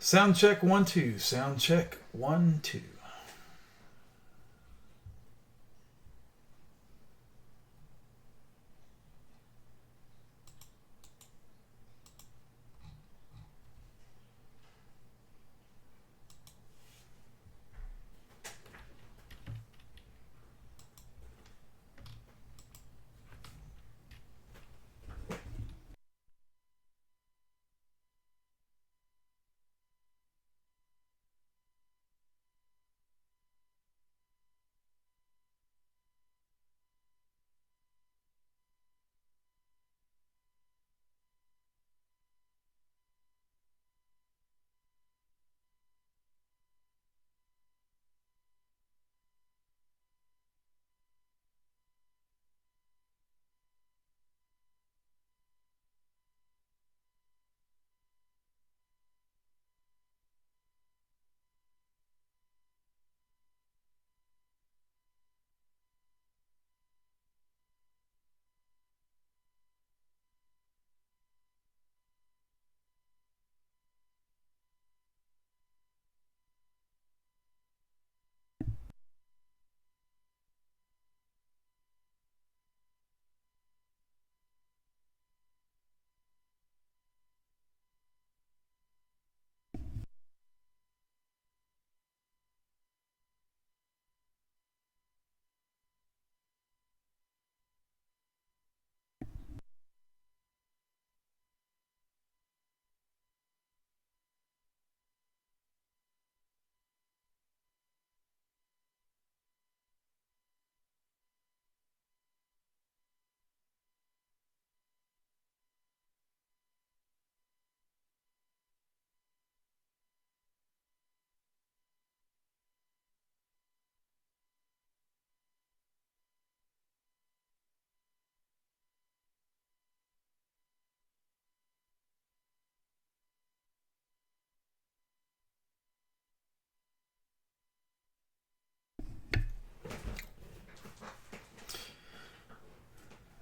Sound check 1 2. Sound check 1 2.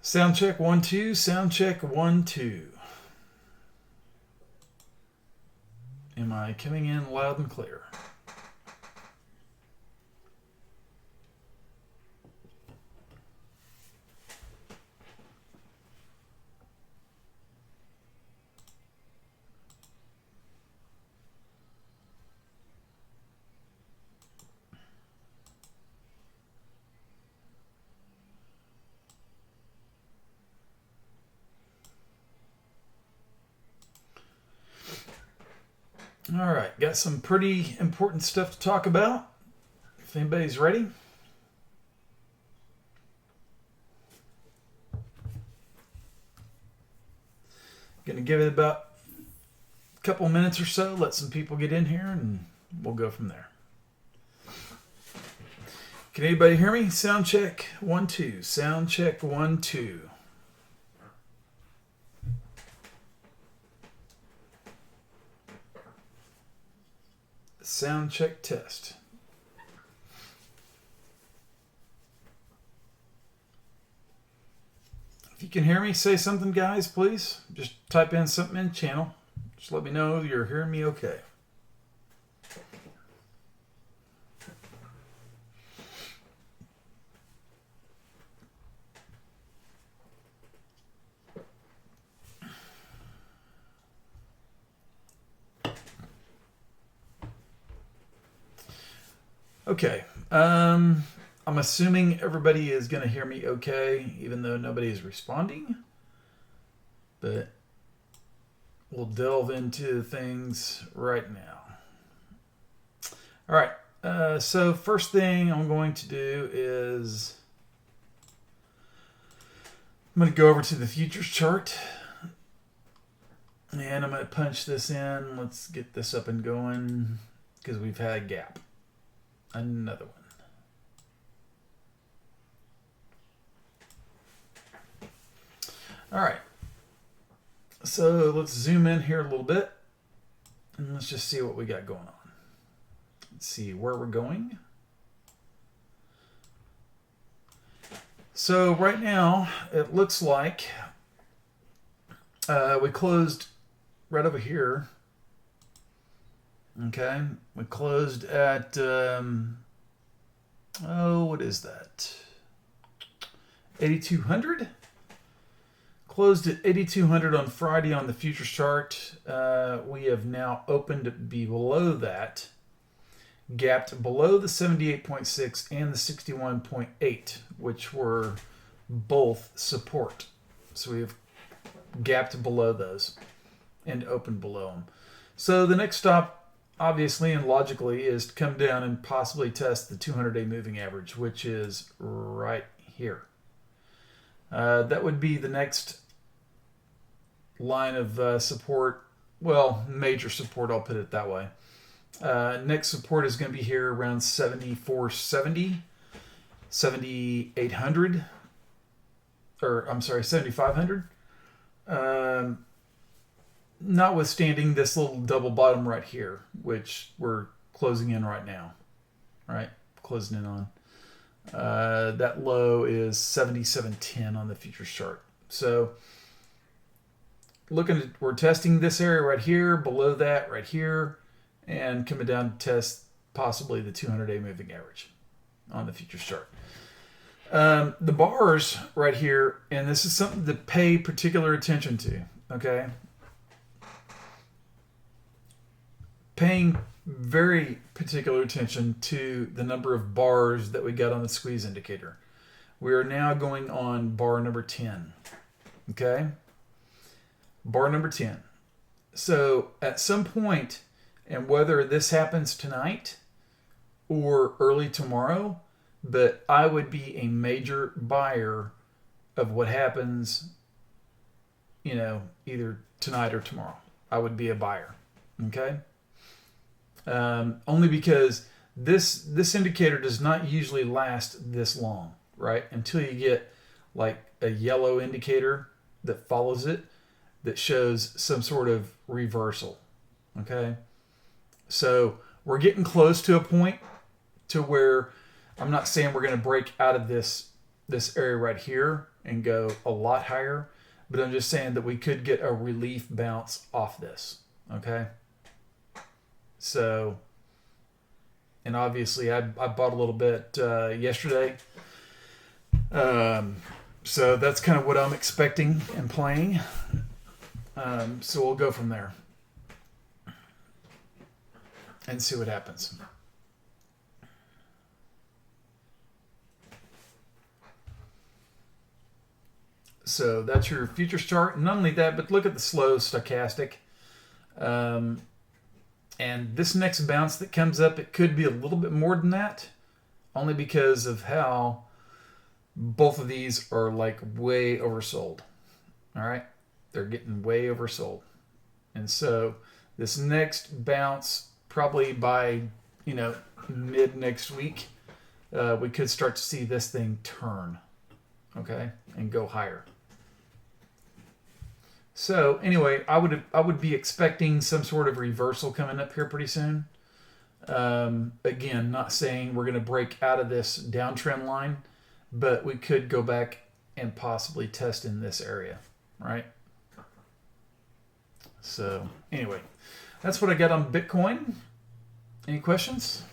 Sound check 1 2. Sound check 1 2. Am I coming in loud and clear? All right, got some pretty important stuff to talk about. If anybody's ready. Going to give it about a couple minutes or so, let some people get in here, and we'll go from there. Can anybody hear me? Sound check 1 2. Sound check 1 2. Sound check test. If you can hear me, say something, guys, please. Just type in something in channel. Just let me know you're hearing me okay. Okay. I'm assuming everybody is going to hear me okay, even though nobody is responding. But we'll delve into things right now. All right. So first thing I'm going to do is I'm going to go over to the futures chart. And I'm going to punch this in. Let's get this up and going because we've had a gap. Another one. All right. So let's zoom in here a little bit and let's just see what we got going on. Let's see where we're going. So right now it looks like we closed right over here Okay, we closed at, what is that? 8,200? Closed at 8,200 on Friday on the futures chart. We have now opened below that, gapped below the 78.6 and the 61.8, which were both support. So we have gapped below those and opened below them. So the next stop, obviously and logically, is to come down and possibly test the 200-day moving average, which is right here. That would be the next line of support. Well, major support, I'll put it that way. Next support is going to be here around 74.70, 7,800, or I'm sorry, 7,500. Notwithstanding this little double bottom right here, which we're closing in right now, right? Closing in on. That low is 77.10 on the futures chart. So looking at, we're testing this area right here, below that right here, and coming down to test possibly the 200-day moving average on the futures chart. The bars right here, and this is something to pay particular attention to, okay? Paying very particular attention to the number of bars that we got on the squeeze indicator. We are now going on bar number 10, okay? Bar number 10. So at some point, and whether this happens tonight or early tomorrow, but I would be a major buyer of what happens, either tonight or tomorrow. I would be a buyer, okay? Only because this indicator does not usually last this long, right? Until you get like a yellow indicator that follows it that shows some sort of reversal, okay? So we're getting close to a point to where I'm not saying we're going to break out of this area right here and go a lot higher, but I'm just saying that we could get a relief bounce off this, okay? So, and obviously I bought a little bit yesterday. So that's kind of what I'm expecting and playing. So we'll go from there and see what happens. So that's your futures chart. And not only that, but look at the slow stochastic. And this next bounce that comes up, it could be a little bit more than that, only because of how both of these are like way oversold. All right? They're getting way oversold. And so this next bounce, probably by, mid next week, we could start to see this thing turn, okay, and go higher. So anyway, I would be expecting some sort of reversal coming up here pretty soon. Again, not saying we're going to break out of this downtrend line, but we could go back and possibly test in this area, right? So anyway, that's what I got on Bitcoin. Any questions?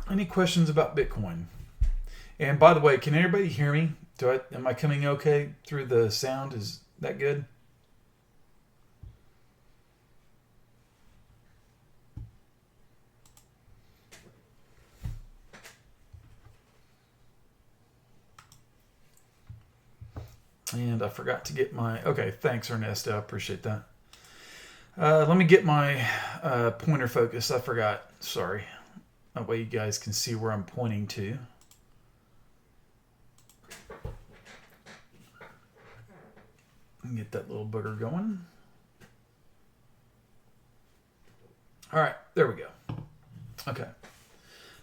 Any questions about Bitcoin? And by the way, can everybody hear me? Am I coming okay through the sound? Is that good? And I forgot to get my... Okay, thanks, Ernesto. I appreciate that. Let me get my pointer focus. I forgot. Sorry. That way you guys can see where I'm pointing to. Get that little booger going. All right, there we go. Okay.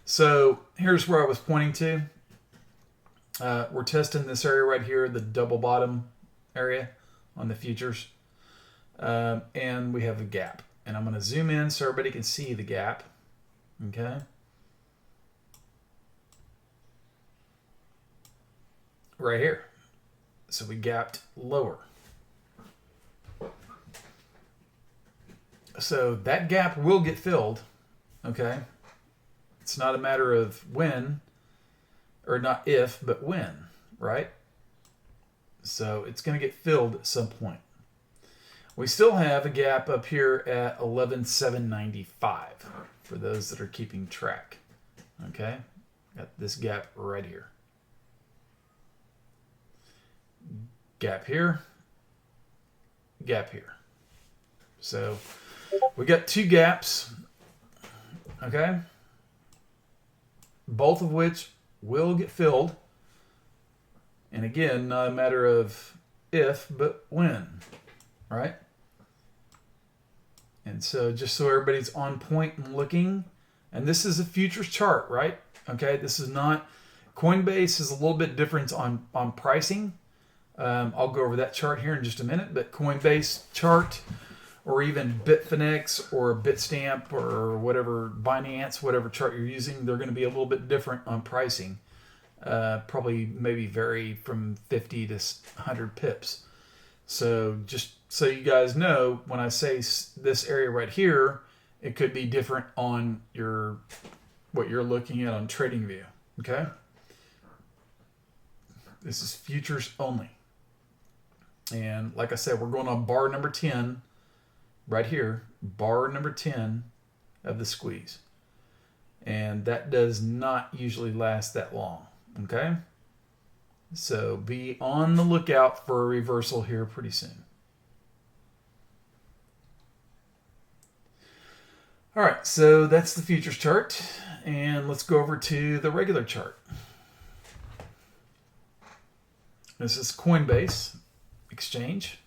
So here's where I was pointing to. We're testing this area right here, the double bottom area on the futures. and we have a gap. And I'm going to zoom in so everybody can see the gap. Okay. Right here. So we gapped lower. So that gap will get filled. Okay. It's not a matter of when, or not if, but when, right? So it's going to get filled at some point. We still have a gap up here at 11,795 for those that are keeping track. Okay, got this gap right here. Gap here, gap here. So we got two gaps, okay? Both of which will get filled. And again, not a matter of if, but when, right? And so just so everybody's on point and looking, and this is a futures chart, right? Okay, this is not, Coinbase is a little bit different on pricing. I'll go over that chart here in just a minute, but Coinbase chart, or even Bitfinex or Bitstamp or whatever, Binance, whatever chart you're using, they're going to be a little bit different on pricing. Probably maybe vary from 50 to 100 pips. So just so you guys know, when I say this area right here, it could be different on your what you're looking at on TradingView. Okay, this is futures only, and like I said, we're going on bar number 10 right here, bar number 10 of the squeeze, and that does not usually last that long. Okay, so be on the lookout for a reversal here pretty soon. All right, so that's the futures chart, and let's go over to the regular chart. This is Coinbase exchange.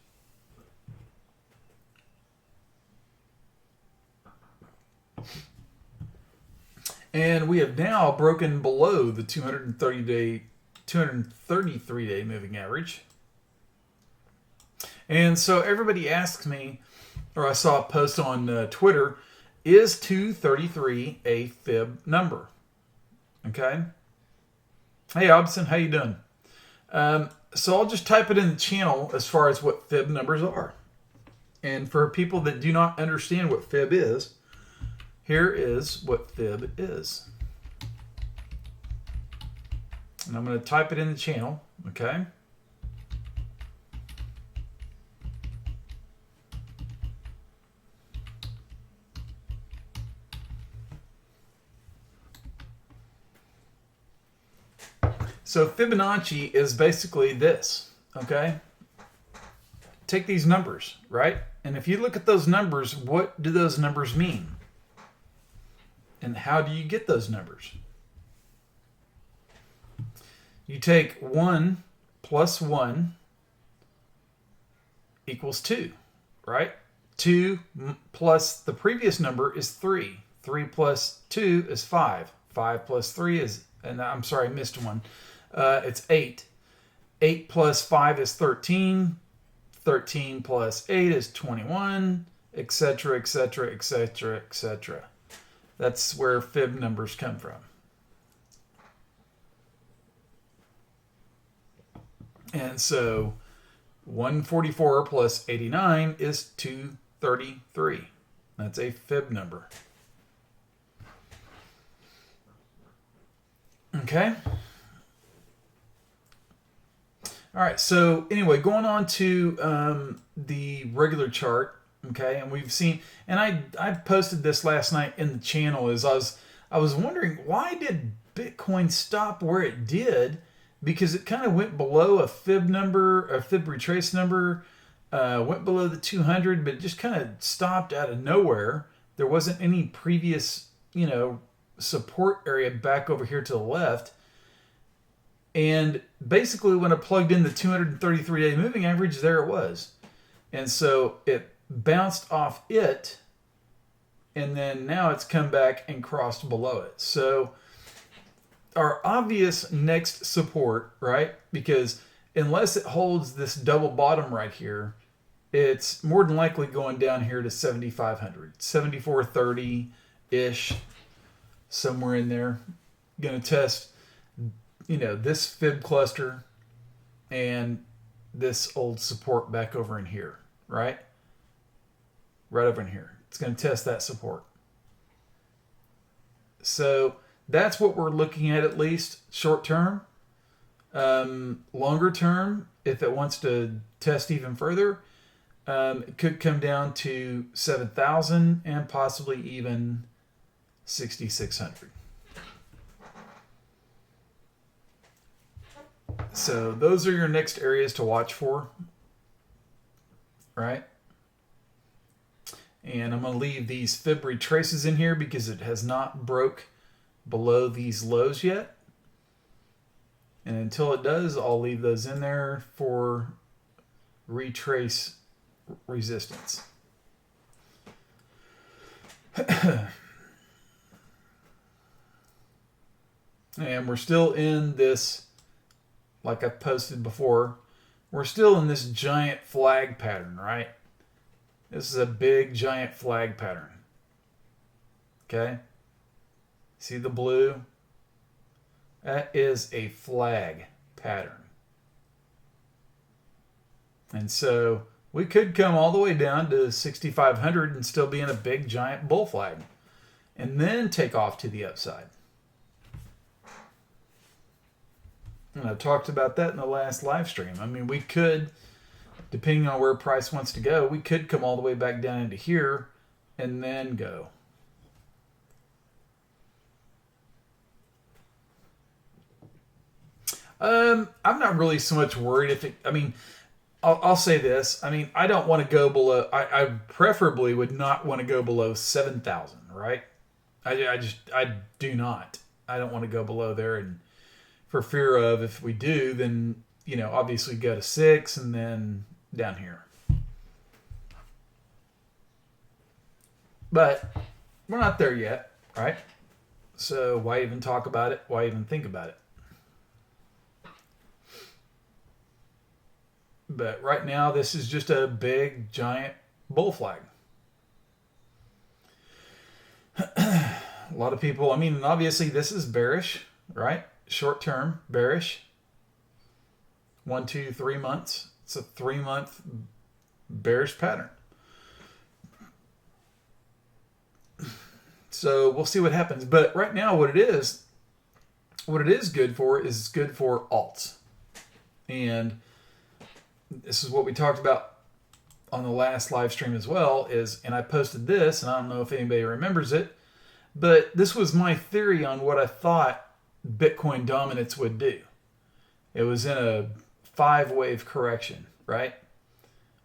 And we have now broken below the 233-day moving average. And so everybody asks me, or I saw a post on Twitter, is 233 a fib number? Okay. Hey, Obson, how you doing? So I'll just type it in the channel as far as what fib numbers are. And for people that do not understand what fib is, here is what fib is. And I'm going to type it in the channel, okay? So Fibonacci is basically this, okay? Take these numbers, right? And if you look at those numbers, what do those numbers mean? And how do you get those numbers? You take 1 plus 1 equals 2, right? 2 plus the previous number is 3. 3 plus 2 is 5. 5 plus 3 is, and I'm sorry, I missed one. It's 8. 8 plus 5 is 13. 13 plus 8 is 21, etc., etc., etc., etc. That's where fib numbers come from. And so 144 plus 89 is 233. That's a fib number. Okay. All right. So anyway, going on to the regular chart. Okay, and we've seen, and I posted this last night in the channel. Is I was wondering, why did Bitcoin stop where it did? Because it kind of went below a fib number, a fib retrace number, went below the 200, but just kind of stopped out of nowhere. There wasn't any previous, support area back over here to the left. And basically when I plugged in the 233-day moving average, there it was. And so it bounced off it, and then now it's come back and crossed below it. So our obvious next support, right? Because unless it holds this double bottom right here, it's more than likely going down here to 7,500, 7,430-ish, somewhere in there. Going to test, this fib cluster and this old support back over in here, right? Right over in here. It's going to test that support. So that's what we're looking at least short term. Longer term, if it wants to test even further, it could come down to 7,000 and possibly even 6,600. So those are your next areas to watch for, right? And I'm going to leave these fib retraces in here because it has not broke below these lows yet. And until it does, I'll leave those in there for retrace resistance. And we're still in this, like I posted before, we're still in this giant flag pattern, right? This is a big giant flag pattern. Okay? See the blue? That is a flag pattern. And so we could come all the way down to 6,500 and still be in a big giant bull flag. And then take off to the upside. And I talked about that in the last live stream. I mean, we could, depending on where price wants to go, we could come all the way back down into here and then go. I'm not really so much worried if it, I mean, I'll say this. I mean, I don't want to go below, I preferably would not want to go below 7,000, right? I do not. I don't want to go below there, and for fear of, if we do, then, obviously go to 6 and then down here. But we're not there yet, right? So why even talk about it? Why even think about it? But right now, this is just a big, giant bull flag. A lot of people, I mean, obviously this is bearish, right? Short term, bearish. 1, 2, 3 months. It's a 3-month bearish pattern. So we'll see what happens. But right now, what it is good for is good for alts. And this is what we talked about on the last live stream as well, and I posted this, and I don't know if anybody remembers it, but this was my theory on what I thought Bitcoin dominance would do. It was in a 5-wave correction, right?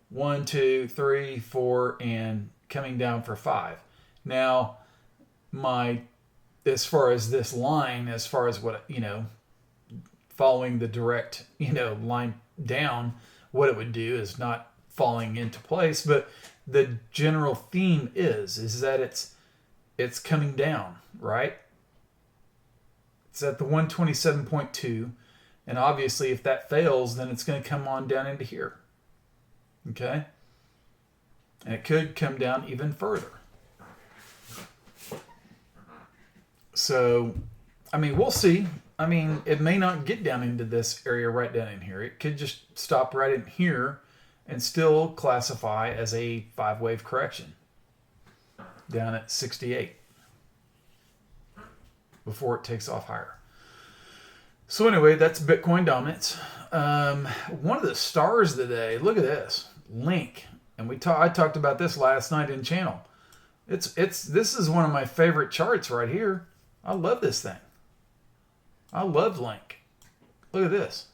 1, 2, 3, 4, and coming down for 5. Now, as far as this line, as far as what, following the direct, line down, what it would do is not falling into place, but the general theme is that it's coming down, right? It's at the 127.2, and obviously if that fails, then it's going to come on down into here. Okay? And it could come down even further. So, I mean, we'll see. I mean, it may not get down into this area right down in here. It could just stop right in here and still classify as a 5-wave correction down at 68 before it takes off higher. So anyway, that's Bitcoin dominance. One of the stars of the day, look at this, Link. And I talked about this last night in channel. This is one of my favorite charts right here. I love this thing. I love Link. Look at this.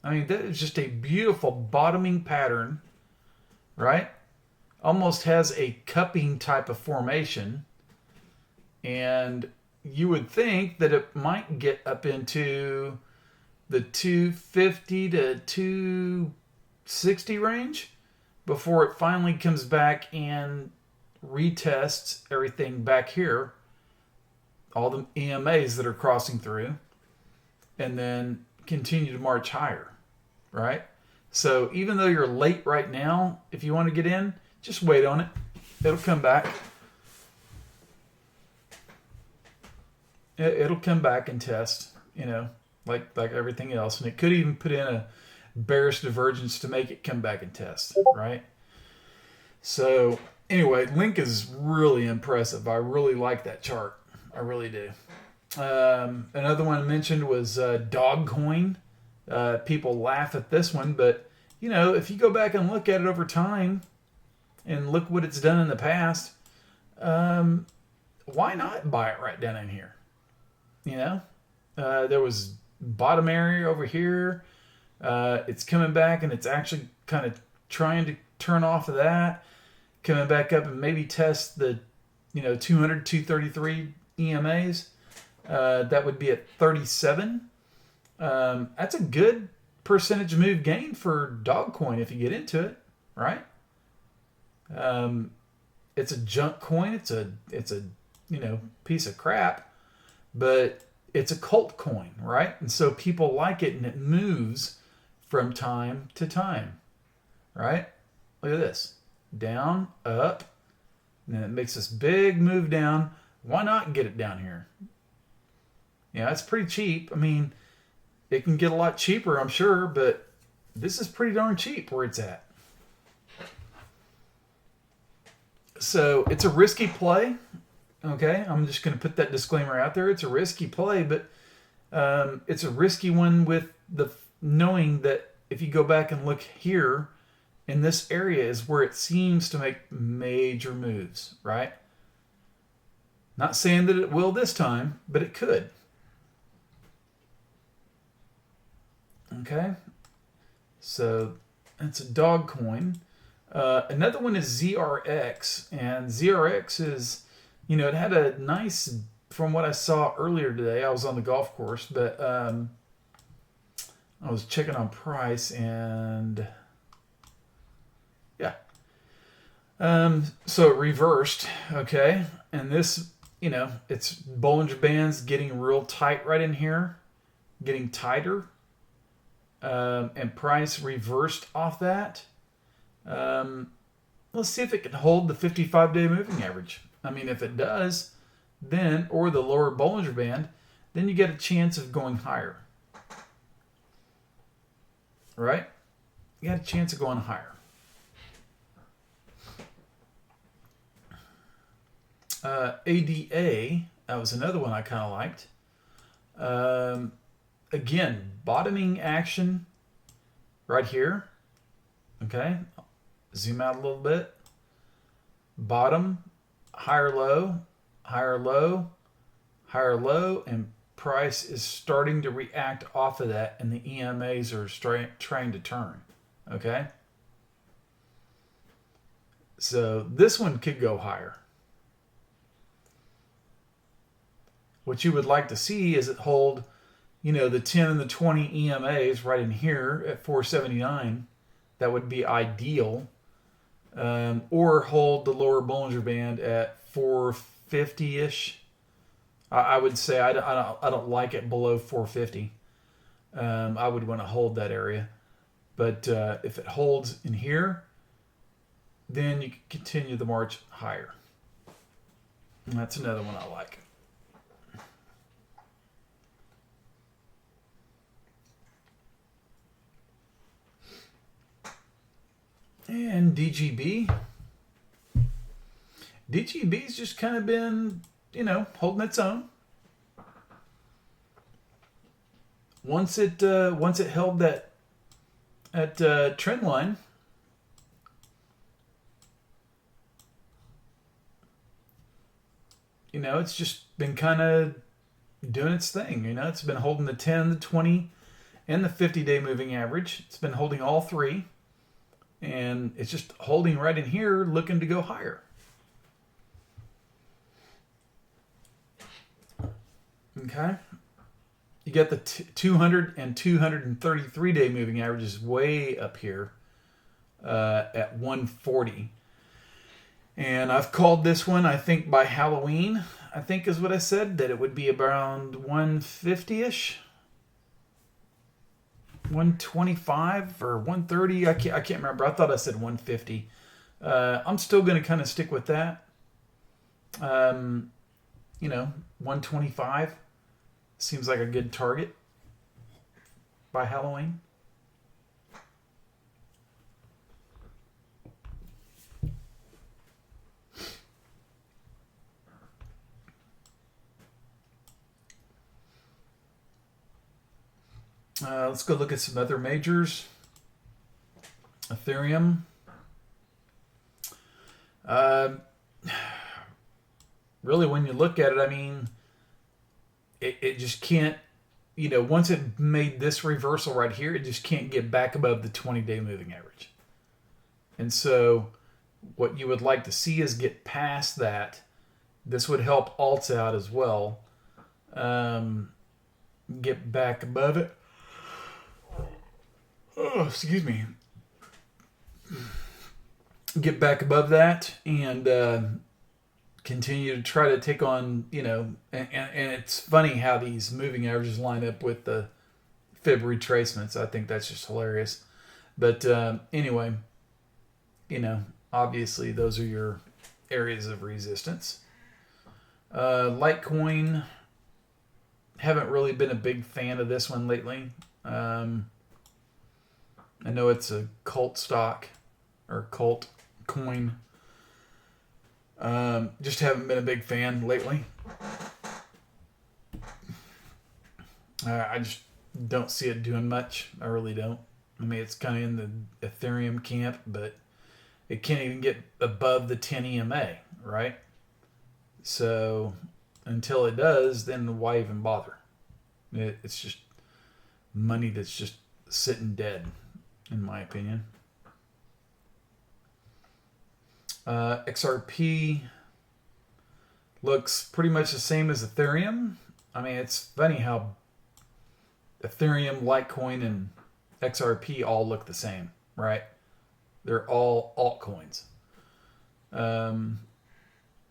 I mean, that is just a beautiful bottoming pattern, right? Almost has a cupping type of formation. And you would think that it might get up into the 250 to 260 range before it finally comes back and retests everything back here. All the EMAs that are crossing through, and then continue to march higher, right? So even though you're late right now, if you want to get in, just wait on it. It'll come back. It'll come back and test, like everything else. And it could even put in a bearish divergence to make it come back and test, right? So anyway, Link is really impressive. I really like that chart. I really do. Another one I mentioned was Dogcoin. People laugh at this one, but if you go back and look at it over time and look what it's done in the past, why not buy it right down in here? There was bottom area over here. It's coming back and it's actually kind of trying to turn off of that, coming back up and maybe test the 200, 233 EMAs. That would be at 37. That's a good percentage move gain for Dogcoin if you get into it, right? It's a junk coin. It's a piece of crap, but it's a cult coin, right? And so people like it, and it moves from time to time, right? Look at this. Down, up, and then it makes this big move down. Why not get it down here? It's pretty cheap. I mean, it can get a lot cheaper, I'm sure, but this is pretty darn cheap where it's at. So it's a risky play. Okay, I'm just going to put that disclaimer out there. It's a risky play, but it's a risky one with the knowing that if you go back and look here, in this area is where it seems to make major moves, right? Not saying that it will this time, but it could. Okay, so that's a dog coin. Another one is ZRX, and ZRX is, it had a nice, from what I saw earlier today, I was on the golf course, but I was checking on price, and yeah. So it reversed, okay, and this, it's Bollinger Bands getting real tight right in here, getting tighter, and price reversed off that. Let's see if it can hold the 55-day moving average. I mean, if it does, then, or the lower Bollinger Band, then you get a chance of going higher. Right? You got a chance of going higher. ADA, that was another one I kind of liked. Again, bottoming action right here. Okay, zoom out a little bit. Bottom, higher low, higher low, higher low, and price is starting to react off of that, and the EMAs are trying to turn. Okay, so this one could go higher. What you would like to see is it hold, the 10 and the 20 EMAs right in here at 479. That would be ideal. Or hold the lower Bollinger Band at 450-ish. I would say I don't like it below 450. I would want to hold that area. But if it holds in here, then you can continue the march higher. And that's another one I like. And DGB. DGB's just kind of been, holding its own. Once it held that trend line, it's just been kind of doing its thing. It's been holding the 10, the 20, and the 50-day moving average. It's been holding all three. And it's just holding right in here, looking to go higher. Okay. You got the 200 and 233-day moving averages way up here at 140. And I've called this one, I think by Halloween, I think is what I said, that it would be around 150-ish. 125 or 130. I can't remember. I thought I said 150. I'm still going to kind of stick with that. 125 seems like a good target by Halloween. Let's go look at some other majors. Ethereum. Really, when you look at it, I mean, it just can't, once it made this reversal right here, it just can't get back above the 20-day moving average. And so what you would like to see is get past that. This would help alts out as well. Get back above it. Oh, excuse me. Get back above that and continue to try to take on, and it's funny how these moving averages line up with the fib retracements. I think that's just hilarious. But anyway, obviously those are your areas of resistance. Litecoin, haven't really been a big fan of this one lately. I know it's a cult stock or cult coin. Just haven't been a big fan lately. I just don't see it doing much. I really don't. I mean, it's kind of in the Ethereum camp, but it can't even get above the 10 EMA, right? So until it does, then why even bother? It's just money that's just sitting dead, in my opinion. XRP looks pretty much the same as Ethereum. I mean, it's funny how Ethereum, Litecoin, and XRP all look the same, right? They're all altcoins. On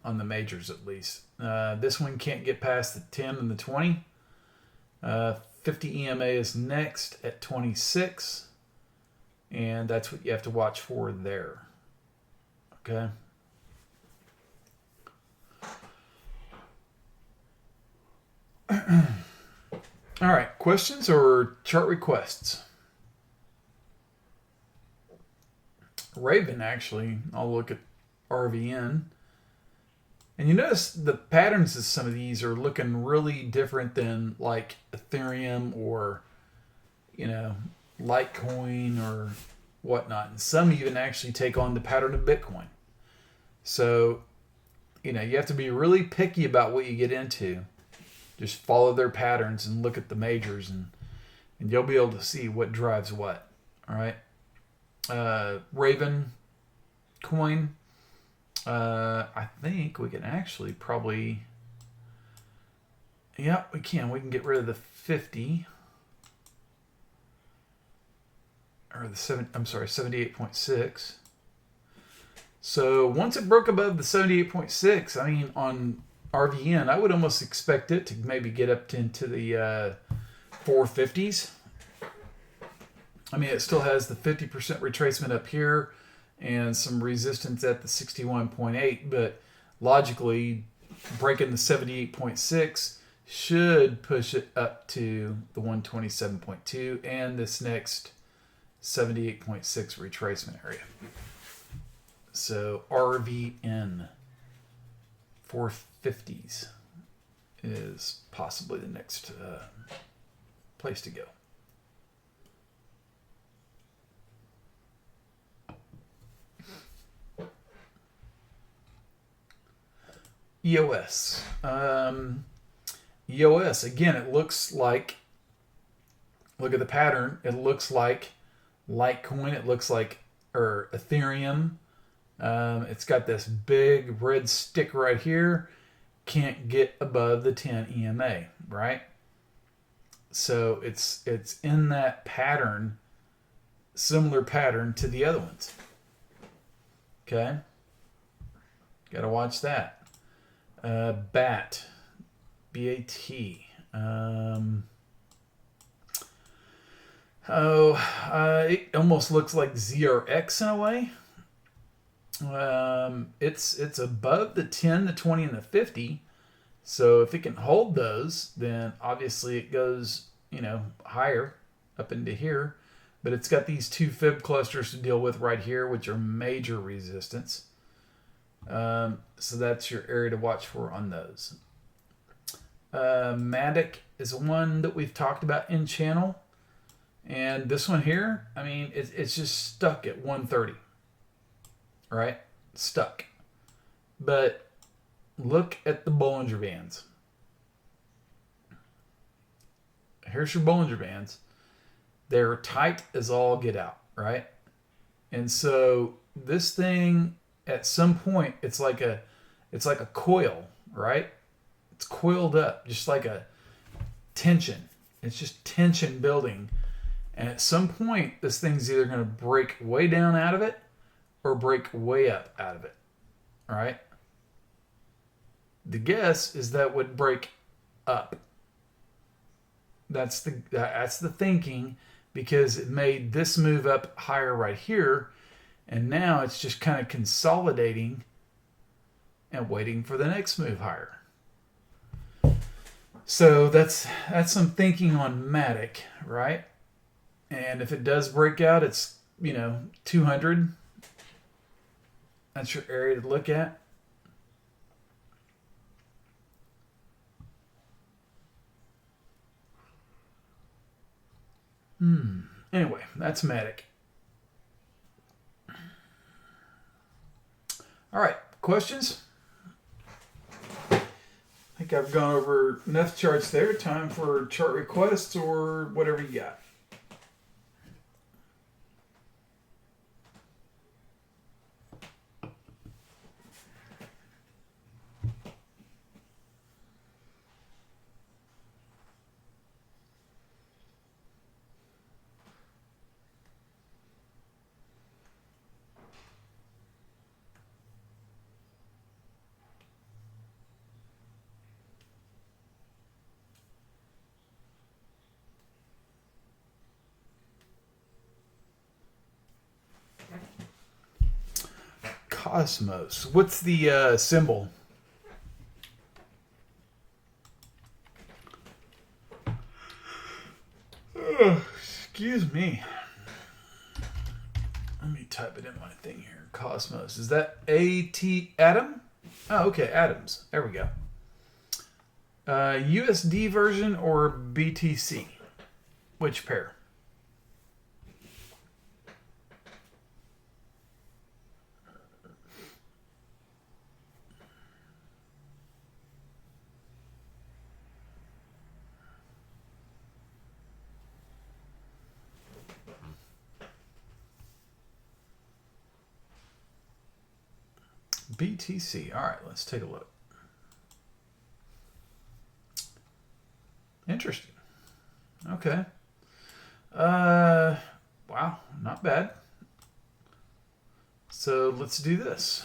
the majors, at least. This one can't get past the 10 and the 20. 50 EMA is next at 26. And that's what you have to watch for there. Okay. All right. Questions or chart requests? Raven, actually. I'll look at RVN. And you notice the patterns of some of these are looking really different than like Ethereum or, Litecoin or whatnot. And some even actually take on the pattern of Bitcoin. So, you have to be really picky about what you get into. Just follow their patterns and look at the majors and you'll be able to see what drives what. All right. Raven coin. I think we can actually probably, we can. We can get rid of the 50 or the 78.6. So once it broke above the 78.6, I mean, on RVN, I would almost expect it to maybe get up into the 450s. I mean, it still has the 50% retracement up here and some resistance at the 61.8, but logically breaking the 78.6 should push it up to the 127.2 and this next 78.6 retracement area. So RVN 450s is possibly the next place to go. EOS. EOS, again, it looks like, look at the pattern, it looks like Litecoin, it looks like, or Ethereum. It's got this big red stick right here, can't get above the 10 EMA, right? So it's in that pattern, similar pattern to the other ones. Okay? Got to watch that. BAT. B-A-T. Oh, it almost looks like ZRX in a way. It's above the 10, the 20, and the 50. So if it can hold those, then obviously it goes, higher up into here. But it's got these two fib clusters to deal with right here, which are major resistance. So that's your area to watch for on those. Matic is one that we've talked about in channel. And this one here, I mean, it's just stuck at 130. Right? Stuck. But look at the Bollinger Bands. Here's your Bollinger Bands. They're tight as all get out, right? And so this thing, at some point, it's like a coil, right? It's coiled up, just like a tension. It's just tension building. And at some point, this thing's either going to break way down out of it or break way up out of it, all right? The guess is that would break up. That's the thinking, because it made this move up higher right here, and now it's just kind of consolidating and waiting for the next move higher. So that's some thinking on Matic, right? And if it does break out, it's 200. That's your area to look at. Anyway, that's Matic. All right, questions? I think I've gone over enough charts there. Time for chart requests or whatever you got. Cosmos. What's the symbol? Excuse me. Let me type it in my thing here. Cosmos. Is that AT Atom? Oh, okay. Atoms. There we go. USD version or BTC? Which pair? BTC. All right, let's take a look. Interesting. Okay. Wow, not bad. So let's do this.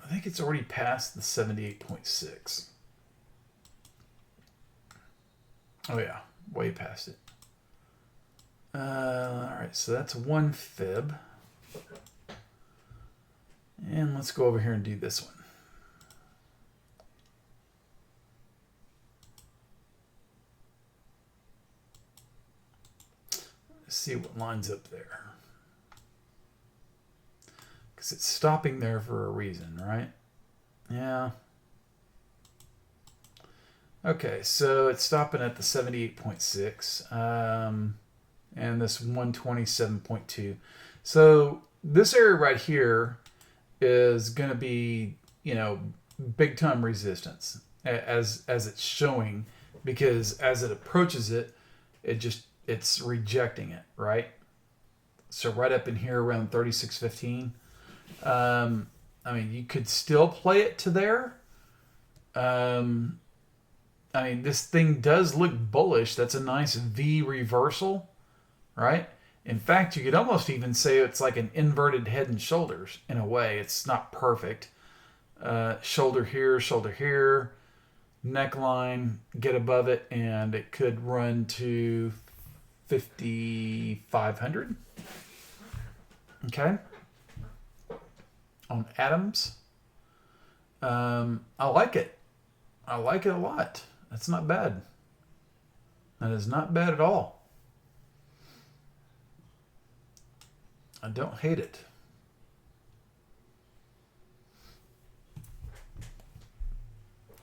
I think it's already past the 78.6. Oh yeah, way past it. All right, so that's one fib. And let's go over here and do this one. Let's see what lines up there. Because it's stopping there for a reason, right? Yeah. Okay, so it's stopping at the 78.6 and this 127.2. So this area right here is going to be, big time resistance as it's showing, because as it approaches it, it's rejecting it, right? So right up in here around 36.15. I mean, you could still play it to there. I mean, this thing does look bullish. That's a nice V reversal, right? In fact, you could almost even say it's like an inverted head and shoulders in a way. It's not perfect. Shoulder here, neckline, get above it, and it could run to 5,500. Okay. On Adams. I like it. I like it a lot. That's not bad. That is not bad at all. I don't hate it.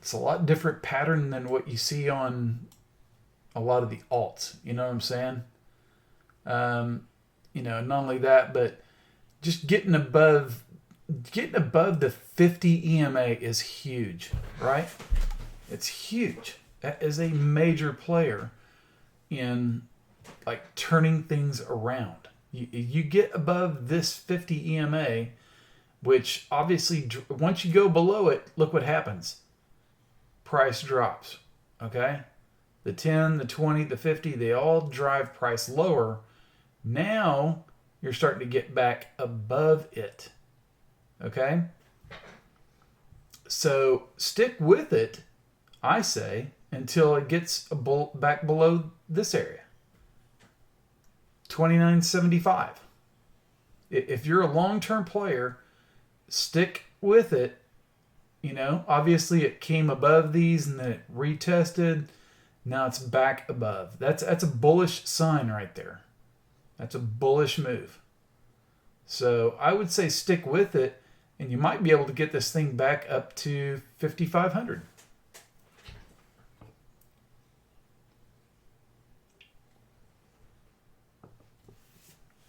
It's a lot different pattern than what you see on a lot of the alts. You know what I'm saying? Not only that, but just getting above the 50 EMA is huge, right? It's huge. That is a major player in like turning things around. You get above this 50 EMA, which obviously once you go below it, look what happens. Price drops. Okay? The 10, the 20, the 50, they all drive price lower. Now you're starting to get back above it. Okay? So stick with it, I say, until it gets back below this area. 29.75. If you're a long-term player, stick with it. Obviously it came above these and then it retested. Now it's back above. That's a bullish sign right there. That's a bullish move. So I would say stick with it, and you might be able to get this thing back up to 5,500.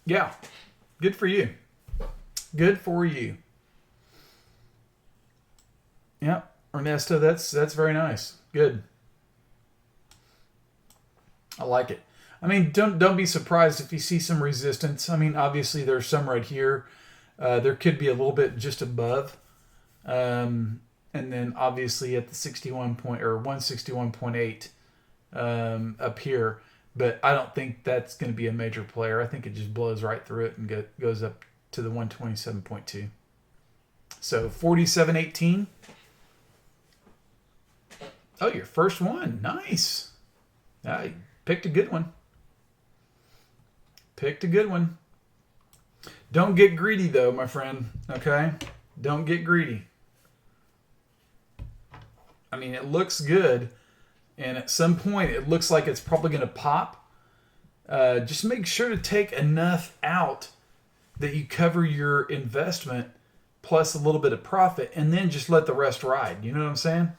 Yeah, good for you. Good for you. Yeah, Ernesto, that's very nice. Good. I like it. I mean, don't be surprised if you see some resistance. I mean, obviously there's some right here. There could be a little bit just above, and then obviously at the 161.8 up here. But I don't think that's going to be a major player. I think it just blows right through it and goes up to the 127.2. So 47.18. Oh, your first one. Nice. I picked a good one. Don't get greedy, though, my friend. Okay? Don't get greedy. I mean, it looks good. And at some point, it looks like it's probably going to pop. Just make sure to take enough out that you cover your investment plus a little bit of profit, and then just let the rest ride. You know what I'm saying?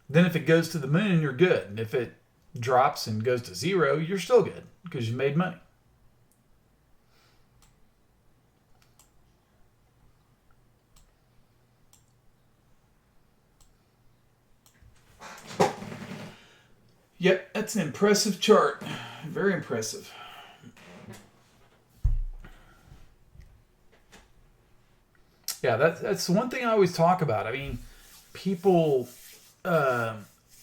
Then if it goes to the moon, you're good. And if it drops and goes to zero, you're still good because you made money. Yep, that's an impressive chart. Very impressive. Yeah, that's one thing I always talk about. I mean, people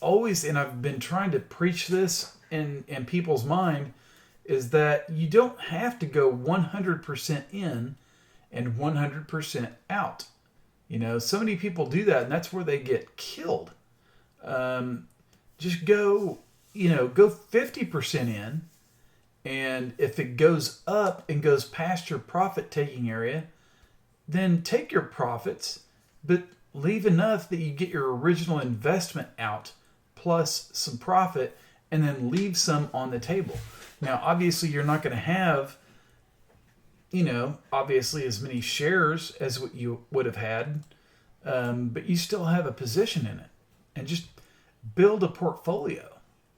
always, and I've been trying to preach this in people's mind, is that you don't have to go 100% in and 100% out. So many people do that, and that's where they get killed. Just go 50% in, and if it goes up and goes past your profit-taking area, then take your profits, but leave enough that you get your original investment out, plus some profit, and then leave some on the table. Now, obviously, you're not going to have, obviously as many shares as what you would have had, but you still have a position in it. And just build a portfolio.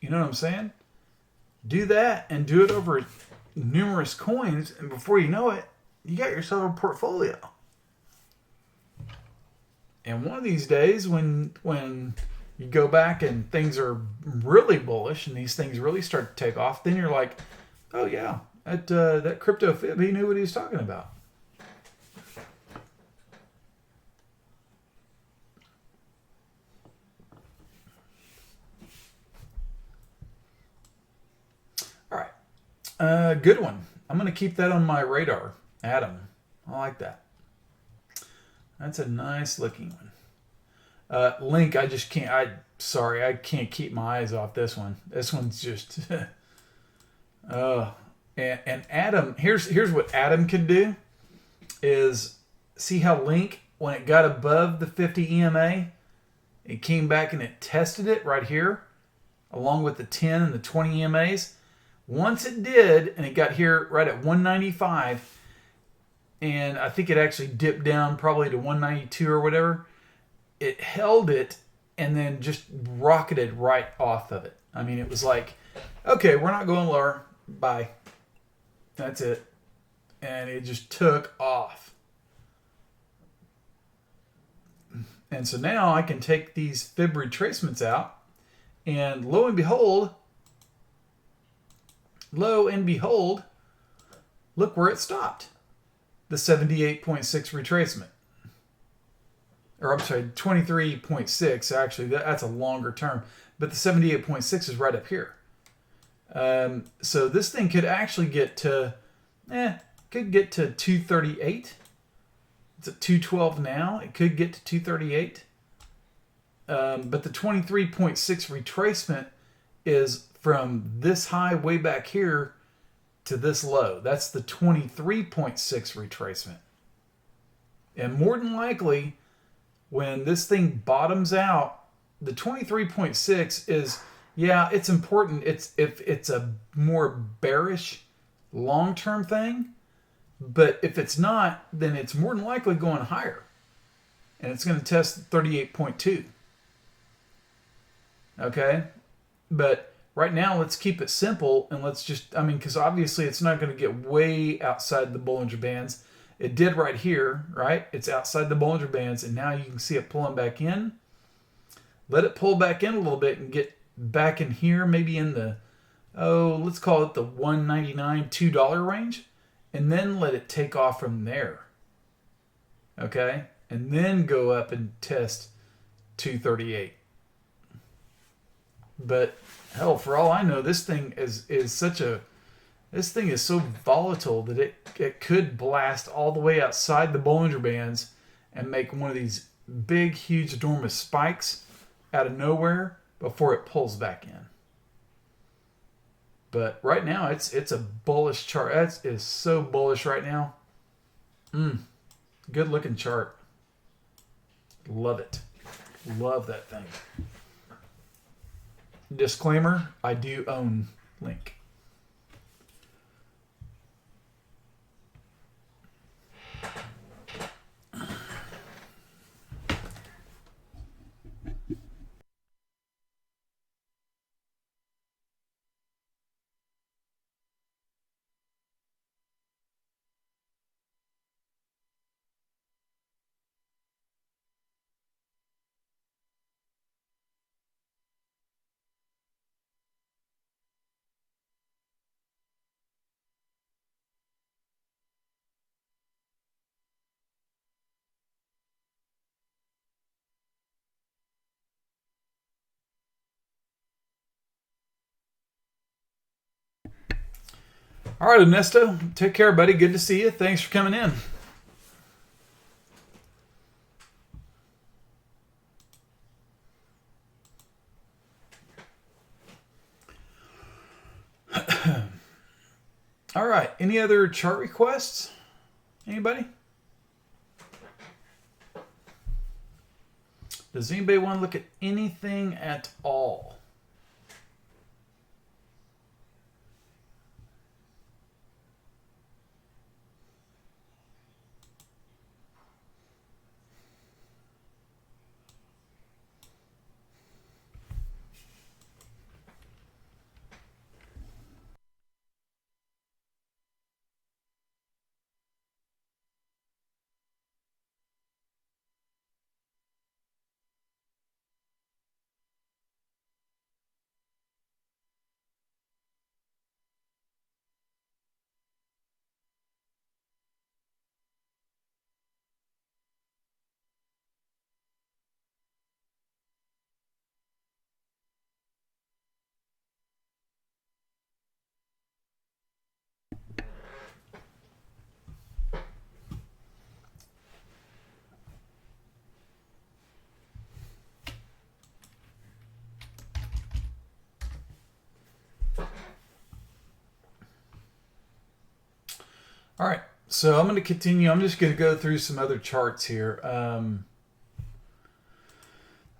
You know what I'm saying? Do that and do it over numerous coins, and before you know it, you got yourself a portfolio. And one of these days, when you go back and things are really bullish and these things really start to take off, then you're like, oh yeah, that crypto fib, he knew what he was talking about. All right. Good one. I'm going to keep that on my radar. Adam. I like that. That's a nice looking one. Link, I just can't. Sorry, I can't keep my eyes off this one. This one's just. And Adam, here's what Adam could do is see how Link, when it got above the 50 EMA, it came back and it tested it right here, along with the 10 and the 20 EMAs. Once it did, and it got here right at 195, and I think it actually dipped down probably to 192 or whatever, it held it and then just rocketed right off of it. I mean, it was like, okay, we're not going lower. Bye. That's it. And it just took off. And so now I can take these fib retracements out, and lo and behold, look where it stopped. The 78.6 retracement. Or I'm sorry, 23.6. Actually, that's a longer term. But the 78.6 is right up here. So this thing could actually get to, could get to 238. It's at 212 now. It could get to 238. But the 23.6 retracement is from this high way back here to this low. That's the 23.6 retracement. And more than likely, when this thing bottoms out, the 23.6 is, yeah, it's important. If it's a more bearish long-term thing, but if it's not, then it's more than likely going higher. And it's going to test 38.2. Okay? But right now, let's keep it simple, and let's just, because obviously it's not going to get way outside the Bollinger Bands. It did right here, right? It's outside the Bollinger Bands, and now you can see it pulling back in. Let it pull back in a little bit and get back in here, maybe in the, let's call it the $1.99, $2 range, and then let it take off from there. Okay? And then go up and test 238. But hell, for all I know, this thing is so volatile that it could blast all the way outside the Bollinger Bands and make one of these big, huge, enormous spikes out of nowhere before it pulls back in. But right now, it's a bullish chart. It is so bullish right now. Good looking chart. Love it. Love that thing. Disclaimer, I do own Link. All right, Ernesto. Take care, buddy. Good to see you. Thanks for coming in. All right. Any other chart requests? Anybody? Does anybody want to look at anything at all? All right, so I'm going to continue. I'm just going to go through some other charts here.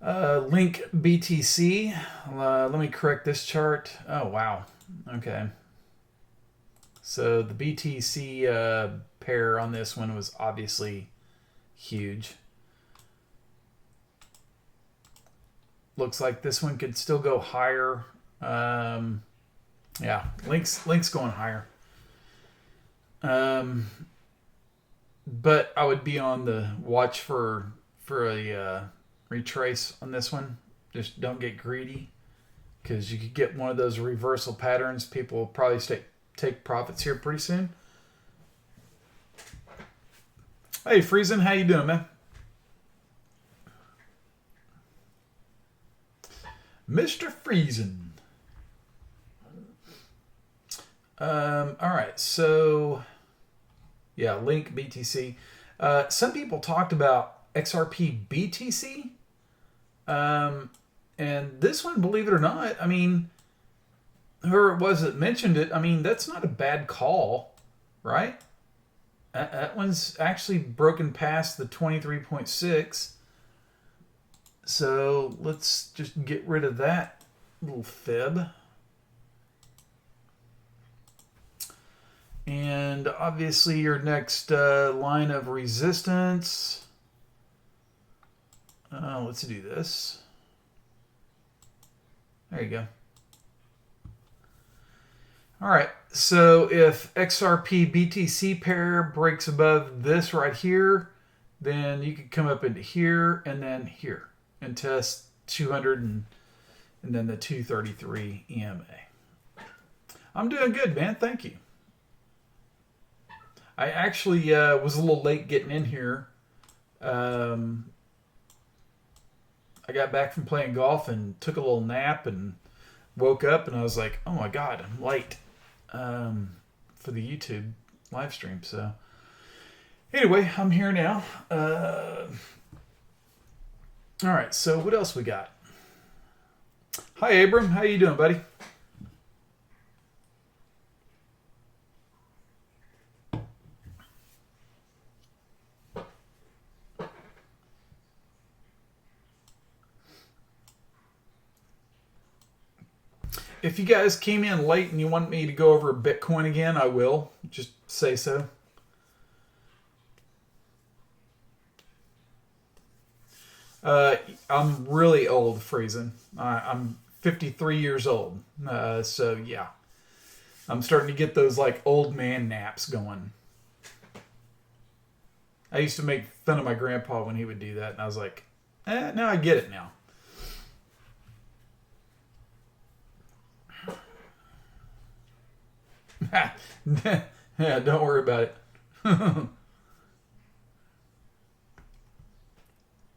Link BTC. Let me correct this chart. Oh, wow. Okay. So the BTC pair on this one was obviously huge. Looks like this one could still go higher. Yeah, Link's going higher. But I would be on the watch for a retrace on this one. Just don't get greedy, because you could get one of those reversal patterns. People will probably take profits here pretty soon. Hey, Friesen, how you doing, man? Mr. Friesen. All right, so yeah, Link BTC. Some people talked about XRP BTC. And this one, believe it or not, I mean, whoever it was that mentioned it, I mean, that's not a bad call, right? That one's actually broken past the 23.6. So let's just get rid of that little fib. And obviously your next line of resistance. Let's do this. There you go. All right, so if XRP BTC pair breaks above this right here, then you could come up into here and then here and test 200 and then the 233 EMA. I'm doing good, man. Thank you. I actually was a little late getting in here. I got back from playing golf and took a little nap and woke up and I was like, oh my God, I'm late for the YouTube live stream. So anyway, I'm here now. All right, so what else we got? Hi, Abram. How you doing, buddy? If you guys came in late and you want me to go over Bitcoin again, I will. Just say so. I'm really old, Friesen. I'm 53 years old. So, yeah. I'm starting to get those, like, old man naps going. I used to make fun of my grandpa when he would do that, and I was like, now I get it now. Yeah, don't worry about it.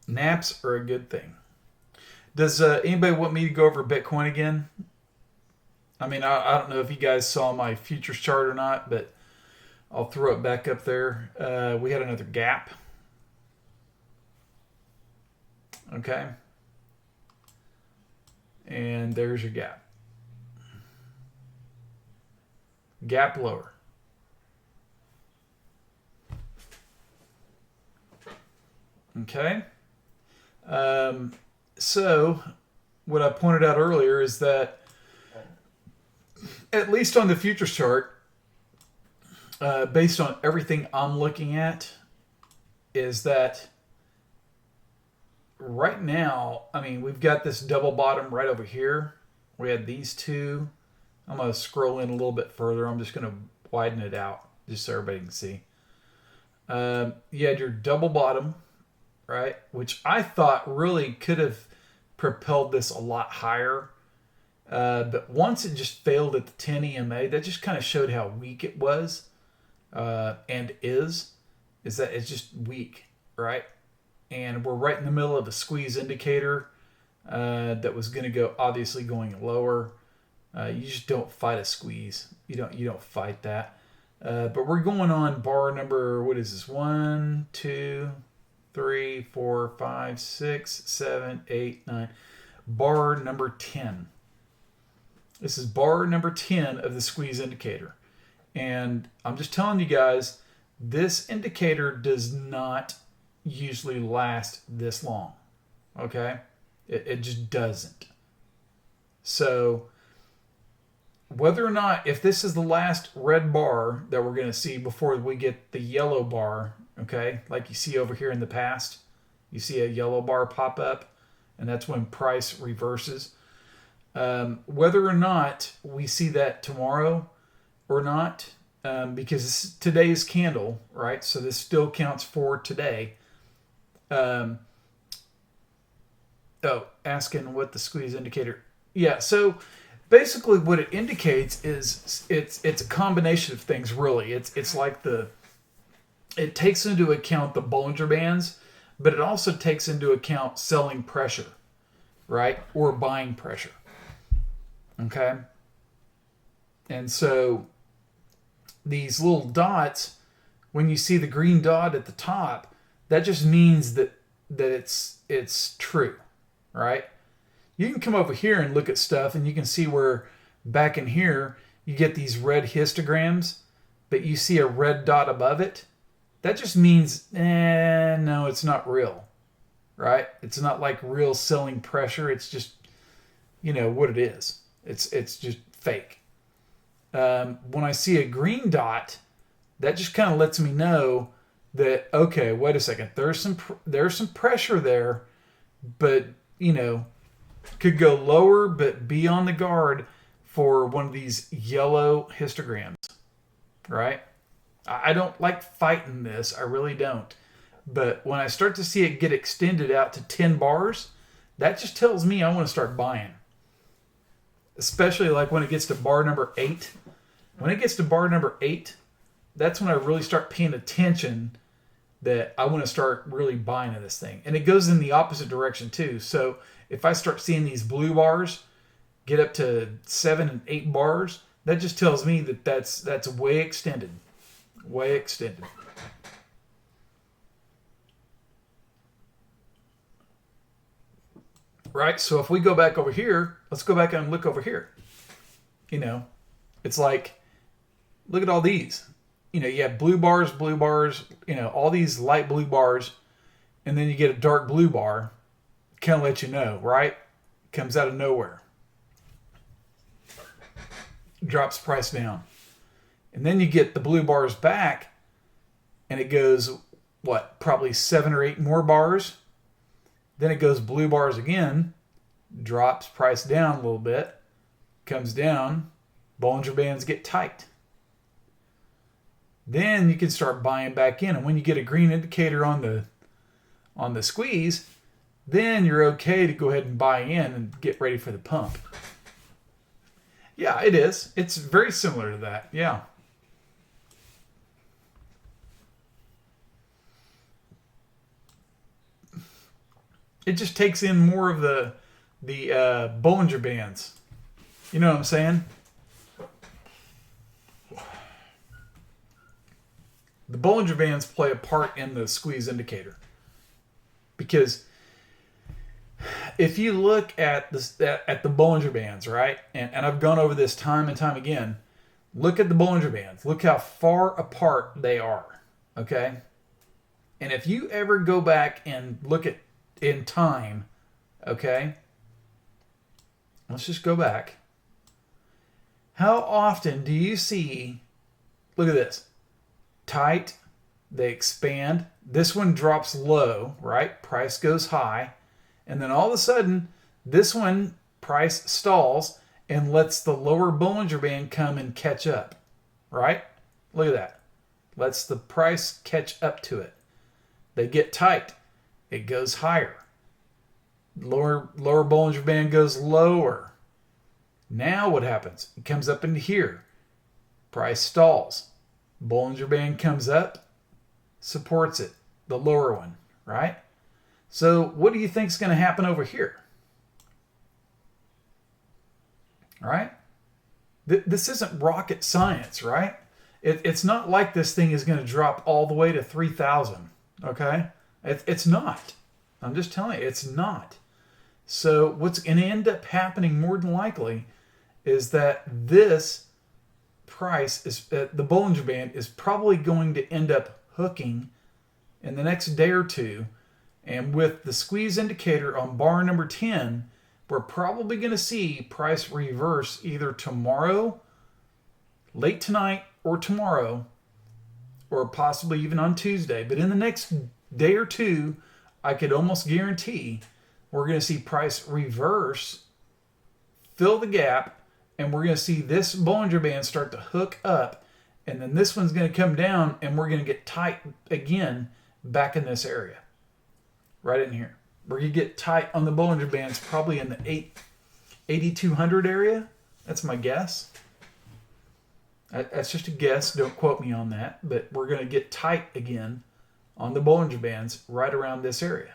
Naps are a good thing. Does anybody want me to go over Bitcoin again? I mean, I don't know if you guys saw my futures chart or not, but I'll throw it back up there. We had another gap. Okay. And there's your gap. Gap lower. Okay. So what I pointed out earlier is that at least on the futures chart, based on everything I'm looking at, is that right now, I mean, we've got this double bottom right over here. We had these two. I'm going to scroll in a little bit further. I'm just going to widen it out just so everybody can see. You had your double bottom, right? Which I thought really could have propelled this a lot higher. But once it just failed at the 10 EMA, that just kind of showed how weak it was and is that it's just weak, right? And we're right in the middle of a squeeze indicator that was going to go, obviously going lower. You just don't fight a squeeze. You don't fight that. But we're going on bar number, what is this? 1, 2, 3, 4, 5, 6, 7, 8, 9. Bar number 10. This is bar number 10 of the squeeze indicator. And I'm just telling you guys, this indicator does not usually last this long. Okay? It just doesn't. So whether or not, if this is the last red bar that we're going to see before we get the yellow bar, okay, like you see over here in the past, you see a yellow bar pop up, and that's when price reverses. Whether or not we see that tomorrow or not, because it's today's candle, right? So this still counts for today. Asking what the squeeze indicator. Yeah, so basically what it indicates is it's a combination of things, really. It's like it takes into account the Bollinger Bands, but it also takes into account selling pressure, right? Or buying pressure. Okay? And so these little dots, when you see the green dot at the top, that just means that it's true, right? You can come over here and look at stuff, and you can see where back in here you get these red histograms, but you see a red dot above it. That just means, no, it's not real, right? It's not like real selling pressure. It's just, what it is. It's just fake. When I see a green dot, that just kind of lets me know that, okay, wait a second, there's some pressure there, but could go lower, but be on the guard for one of these yellow histograms, right? I don't like fighting this, I really don't. But when I start to see it get extended out to 10 bars, that just tells me I want to start buying. Especially like when it gets to bar number 8. When it gets to bar number 8, that's when I really start paying attention that I want to start really buying in this thing. And it goes in the opposite direction too. So if I start seeing these blue bars get up to 7 and 8 bars, that just tells me that that's way extended. Way extended. Right? So if we go back over here, let's go back and look over here. It's like, look at all these. You have blue bars, all these light blue bars, and then you get a dark blue bar. Kind of let you know, right? Comes out of nowhere. Drops price down. And then you get the blue bars back, and it goes, probably 7 or 8 more bars. Then it goes blue bars again, drops price down a little bit, comes down, Bollinger Bands get tight. Then you can start buying back in, and when you get a green indicator on the squeeze, then you're okay to go ahead and buy in and get ready for the pump. Yeah, it is. It's very similar to that. Yeah. It just takes in more of the Bollinger Bands. You know what I'm saying? The Bollinger Bands play a part in the squeeze indicator. Because if you look at the Bollinger Bands, right? And I've gone over this time and time again. Look at the Bollinger Bands. Look how far apart they are. Okay? And if you ever go back and look at in time, okay? Let's just go back. How often do you see, look at this, tight, they expand, this one drops low, right? Price goes high, and then all of a sudden, this one, price stalls and lets the lower Bollinger Band come and catch up, right? Look at that. Lets the price catch up to it. They get tight. It goes higher. Lower Bollinger Band goes lower. Now what happens? It comes up into here. Price stalls. Bollinger Band comes up, supports it. The lower one, right? So what do you think is going to happen over here? All right? This isn't rocket science, right? It's not like this thing is going to drop all the way to 3,000, okay? It's not. I'm just telling you, it's not. So what's going to end up happening more than likely is that this price is the Bollinger Band is probably going to end up hooking in the next day or two. And with the squeeze indicator on bar number 10, we're probably going to see price reverse either tomorrow, late tonight, or tomorrow, or possibly even on Tuesday. But in the next day or two, I could almost guarantee we're going to see price reverse, fill the gap, and we're going to see this Bollinger Band start to hook up, and then this one's going to come down, and we're going to get tight again back in this area, right in here. We're going to get tight on the Bollinger Bands probably in the 8,200 area. That's my guess. That's just a guess. Don't quote me on that. But we're going to get tight again on the Bollinger Bands right around this area.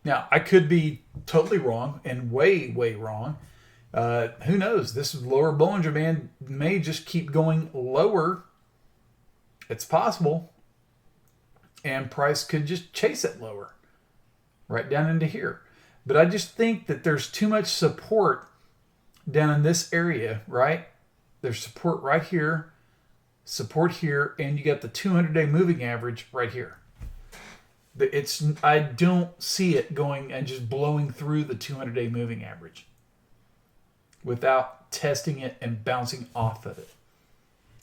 Now, I could be totally wrong and way, way wrong. Who knows? This lower Bollinger Band may just keep going lower. It's possible. And price could just chase it lower. Right down into here. But I just think that there's too much support down in this area, right? There's support right here, support here, and you got the 200-day moving average right here. I don't see it going and just blowing through the 200-day moving average without testing it and bouncing off of it.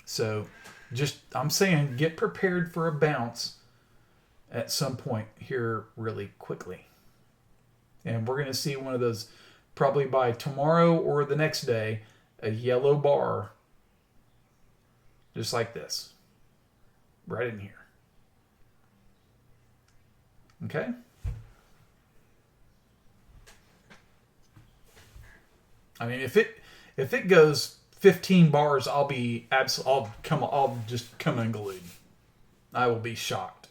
So I'm saying get prepared for a bounce at some point here really quickly. And we're going to see one of those probably by tomorrow or the next day, a yellow bar just like this, right in here. Okay? I mean, if it goes 15 bars, I'll just come unglued. I will be shocked.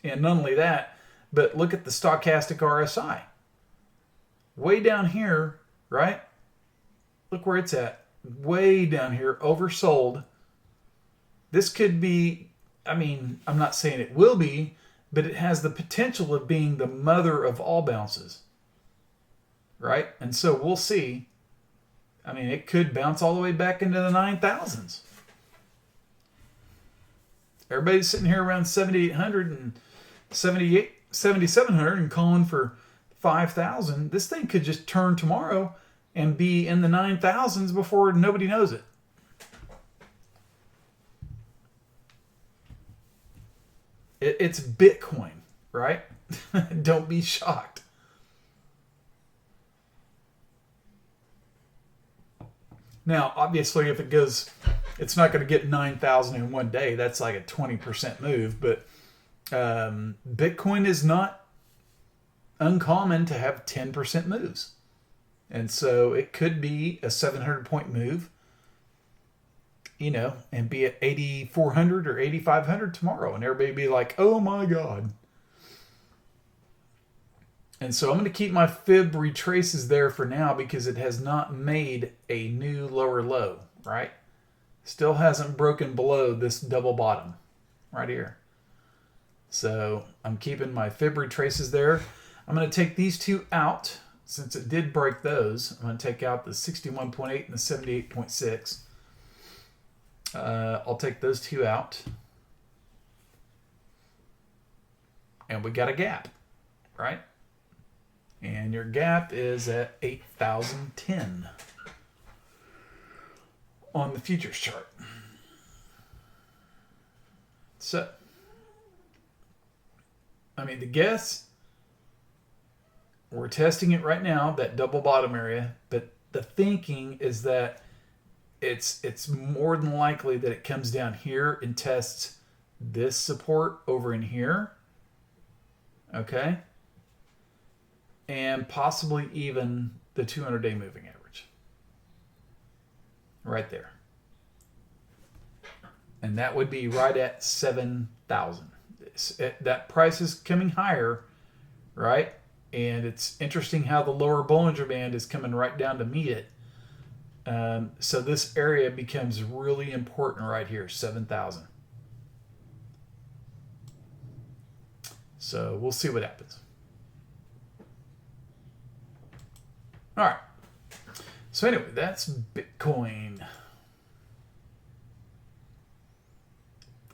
And not only that, but look at the stochastic RSI. Way down here, right? Look where it's at. Way down here, oversold. This could be, I mean, I'm not saying it will be, but it has the potential of being the mother of all bounces. Right? And so we'll see. I mean, it could bounce all the way back into the 9,000s. Everybody's sitting here around 7,800 and 7,700 and calling for 5,000. This thing could just turn tomorrow and be in the 9,000s before nobody knows it. It's Bitcoin, right? Don't be shocked. Now, obviously, if it goes, it's not going to get 9,000 in one day. That's like a 20% move. But Bitcoin is not uncommon to have 10% moves. And so it could be a 700-point move, and be at 8,400 or 8,500 tomorrow. And everybody be like, oh my God. And so I'm going to keep my fib retraces there for now because it has not made a new lower low, right? Still hasn't broken below this double bottom right here. So I'm keeping my fib retraces there. I'm going to take these two out since it did break those. I'm going to take out the 61.8 and the 78.6. I'll take those two out. And we got a gap, right? And your gap is at 8,010 on the futures chart. So, I mean, the guess, we're testing it right now, that double bottom area, but the thinking is that it's more than likely that it comes down here and tests this support over in here. Okay? And possibly even the 200-day moving average. Right there. And that would be right at 7,000. That price is coming higher, right? And it's interesting how the lower Bollinger Band is coming right down to meet it. So this area becomes really important right here, 7,000. So we'll see what happens. All right. So anyway, that's Bitcoin.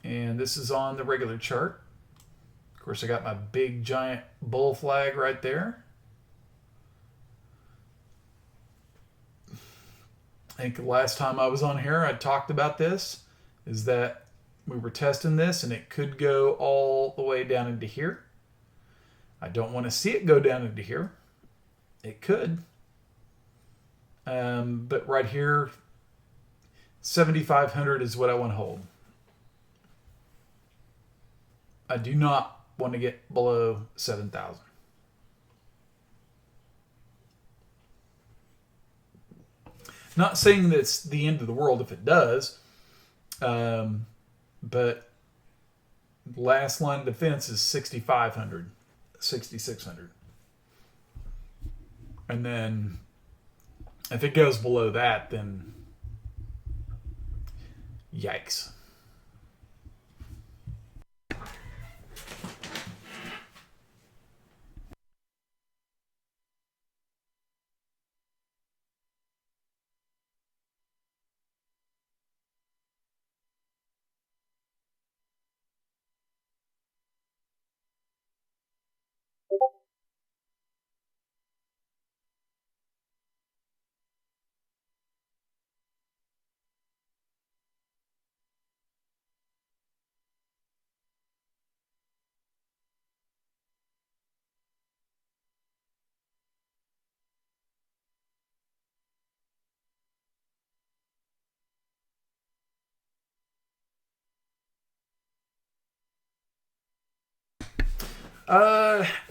And this is on the regular chart. Of course, I got my big giant bull flag right there. I think the last time I was on here, I talked about this, is that we were testing this and it could go all the way down into here. I don't want to see it go down into here. It could. But right here, 7,500 is what I want to hold. I do not want to get below 7,000. Not saying that's the end of the world if it does, but last line of defense is 6,500, 6,600. And then if it goes below that, then yikes.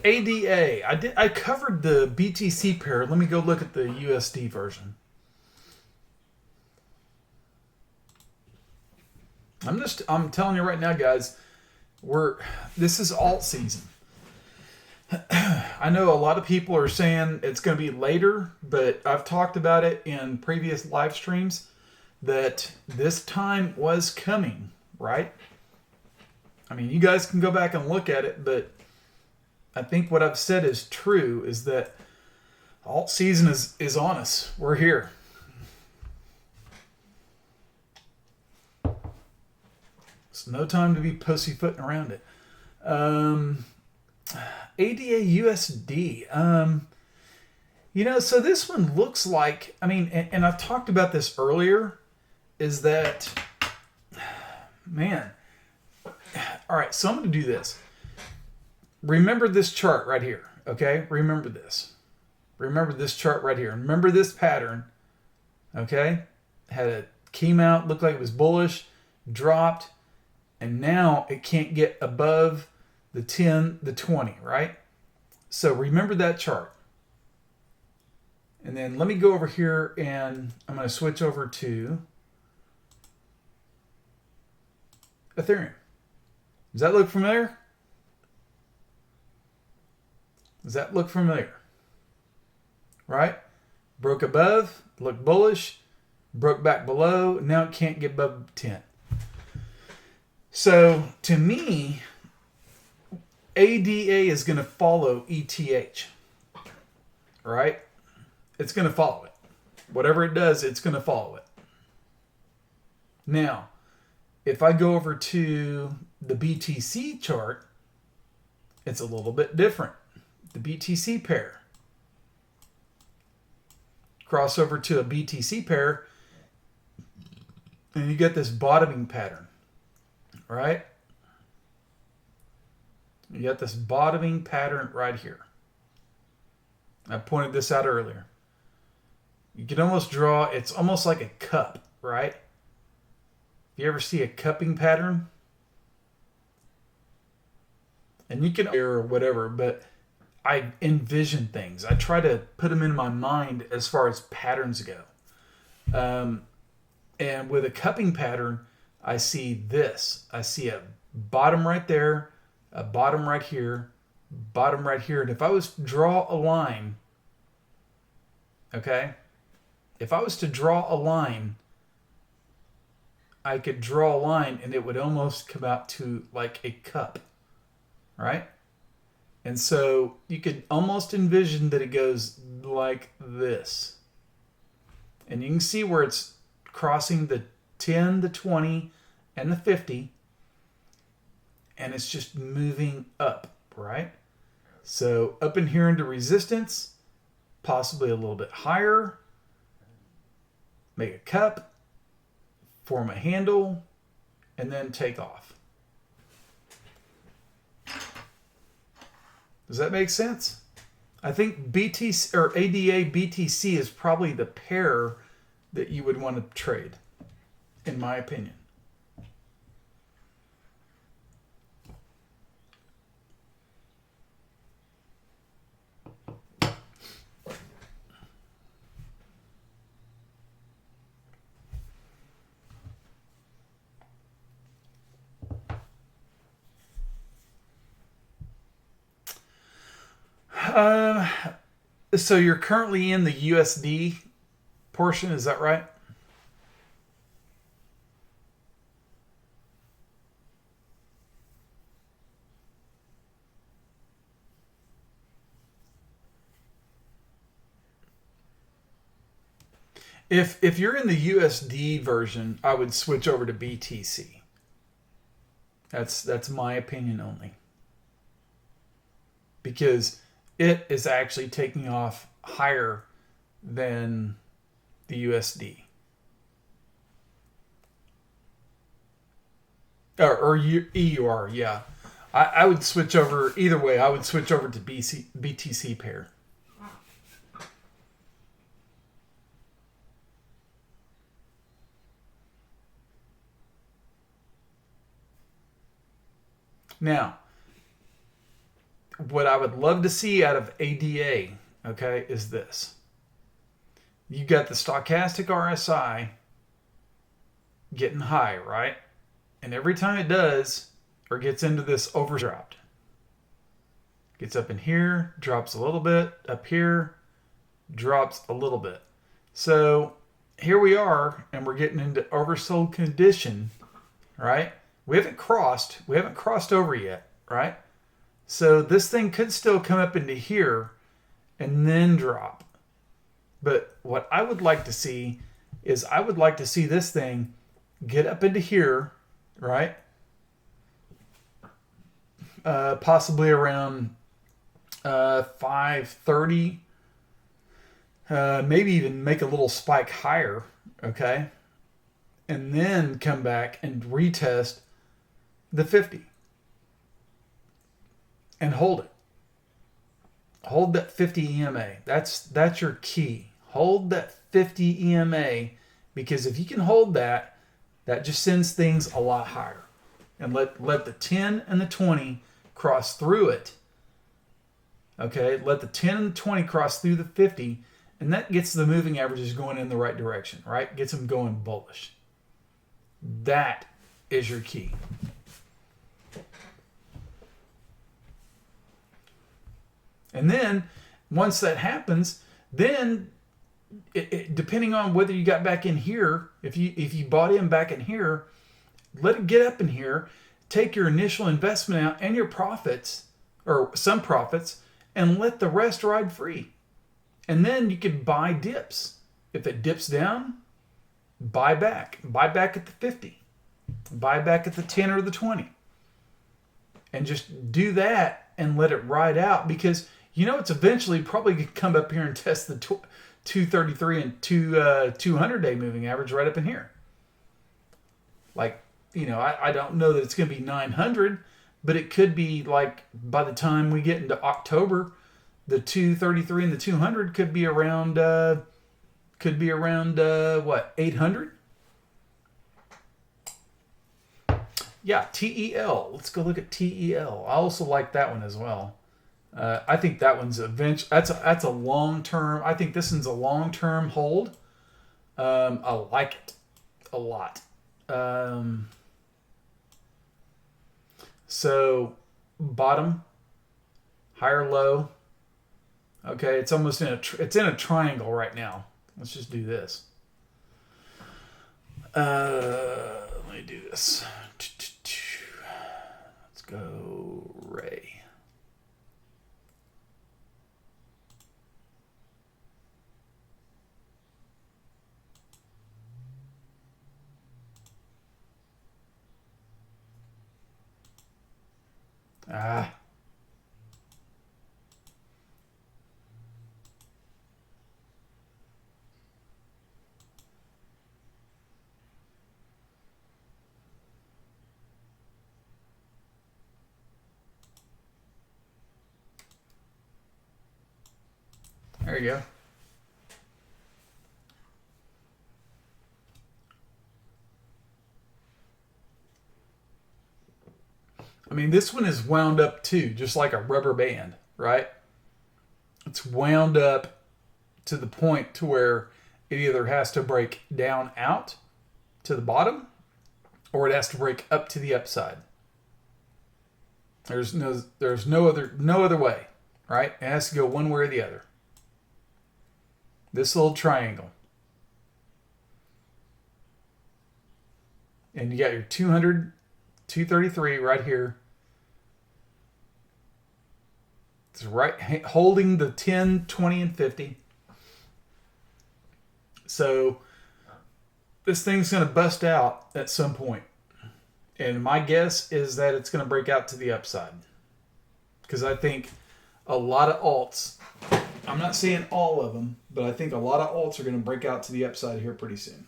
ADA. I covered the BTC pair. Let me go look at the USD version. I'm telling you right now, guys, this is alt season. I know a lot of people are saying it's going to be later, but I've talked about it in previous live streams that this time was coming, right? I mean, you guys can go back and look at it, but I think what I've said is true, is that alt season is on us. We're here. It's no time to be pussyfooting around it. ADA USD. So this one looks like, and I've talked about this earlier, is that, man. All right, so I'm going to do this. Remember this chart right here, okay? Remember this. Remember this chart right here. Remember this pattern, okay? Came out, looked like it was bullish, dropped, and now it can't get above the 10, the 20, right? So remember that chart. And then let me go over here and I'm going to switch over to Ethereum. Does that look familiar? Does that look familiar? Right? Broke above, looked bullish, broke back below, now it can't get above 10. So to me, ADA is going to follow ETH. Right? It's going to follow it. Whatever it does, it's going to follow it. Now, if I go over to the BTC chart, it's a little bit different. The BTC pair. Cross over to a BTC pair, and you get this bottoming pattern, right? You get this bottoming pattern right here. I pointed this out earlier. You can almost draw, it's almost like a cup, right? You ever see a cupping pattern? And you can, or whatever, but I envision things. I try to put them in my mind as far as patterns go. And with a cupping pattern, I see this. I see a bottom right there, a bottom right here, bottom right here. And if I was to draw a line, okay? If I was to draw a line, I could draw a line and it would almost come out to like a cup, right? And so you could almost envision that it goes like this. And you can see where it's crossing the 10, the 20, and the 50. And it's just moving up, right? So up in here into resistance, possibly a little bit higher. Make a cup, form a handle, and then take off. Does that make sense? I think BTC or ADA BTC is probably the pair that you would want to trade, in my opinion. So you're currently in the USD portion, is that right? If you're in the USD version, I would switch over to BTC. That's my opinion only. Because it is actually taking off higher than the USD. Or EUR, yeah. I would switch over, either way, I would switch over to BTC pair. Now, what I would love to see out of ADA, okay, is this. You got the stochastic RSI getting high, right? And every time it does, or gets into this overdropped, gets up in here, drops a little bit, up here, drops a little bit. So here we are, and we're getting into oversold condition, right? We haven't crossed over yet, right? So this thing could still come up into here and then drop. But what I would like to see is I would like to see this thing get up into here, right? Possibly around 530. Maybe even make a little spike higher, okay? And then come back and retest the 50. And hold it. Hold that 50 EMA. That's your key. Hold that 50 EMA, because if you can hold that, that just sends things a lot higher. And let the 10 and the 20 cross through it. Okay, let the 10 and the 20 cross through the 50, and that gets the moving averages going in the right direction, right? Gets them going bullish. That is your key. And then once that happens, then depending on whether you got back in here, if you bought in back in here, let it get up in here, take your initial investment out and your profits, or some profits, and let the rest ride free. And then you can buy dips. If it dips down, buy back. Buy back at the 50. Buy back at the 10 or the 20. And just do that and let it ride out, because you know it's eventually probably going to come up here and test the 233 and 200-day moving average right up in here. Like, you know, I don't know that it's going to be 900, but it could be like by the time we get into October, the 233 and the 200 could be around what, 800? Yeah, TEL. Let's go look at TEL. I also like that one as well. I think that one's that's a long term. I think this one's a long term hold. I like it a lot. So bottom, higher low. Okay, it's almost it's in a triangle right now. Let's just do this. Let me do this. Let's go Ray. Ah. There you go. I mean, this one is wound up too, just like a rubber band, right? It's wound up to the point to where it either has to break down out to the bottom or it has to break up to the upside. There's no other way, right? It has to go one way or the other. This little triangle. And you got your 200, 233 right here. It's right holding the 10, 20, and 50. So this thing's going to bust out at some point. And my guess is that it's going to break out to the upside. Because I think a lot of alts, I'm not saying all of them, but I think a lot of alts are going to break out to the upside here pretty soon.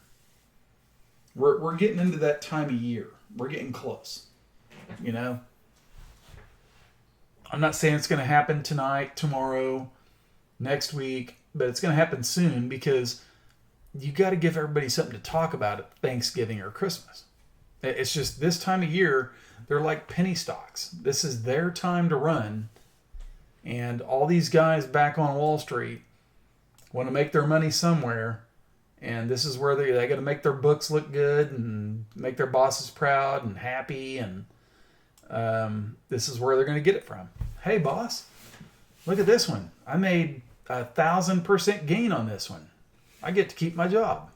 We're getting into that time of year. We're getting close. You know? I'm not saying it's going to happen tonight, tomorrow, next week, but it's going to happen soon because you got to give everybody something to talk about at Thanksgiving or Christmas. It's just this time of year, they're like penny stocks. This is their time to run. And all these guys back on Wall Street want to make their money somewhere. And this is where they got to make their books look good and make their bosses proud and happy. And this is where they're going to get it from. Hey, boss, look at this one. I made 1,000% gain on this one. I get to keep my job.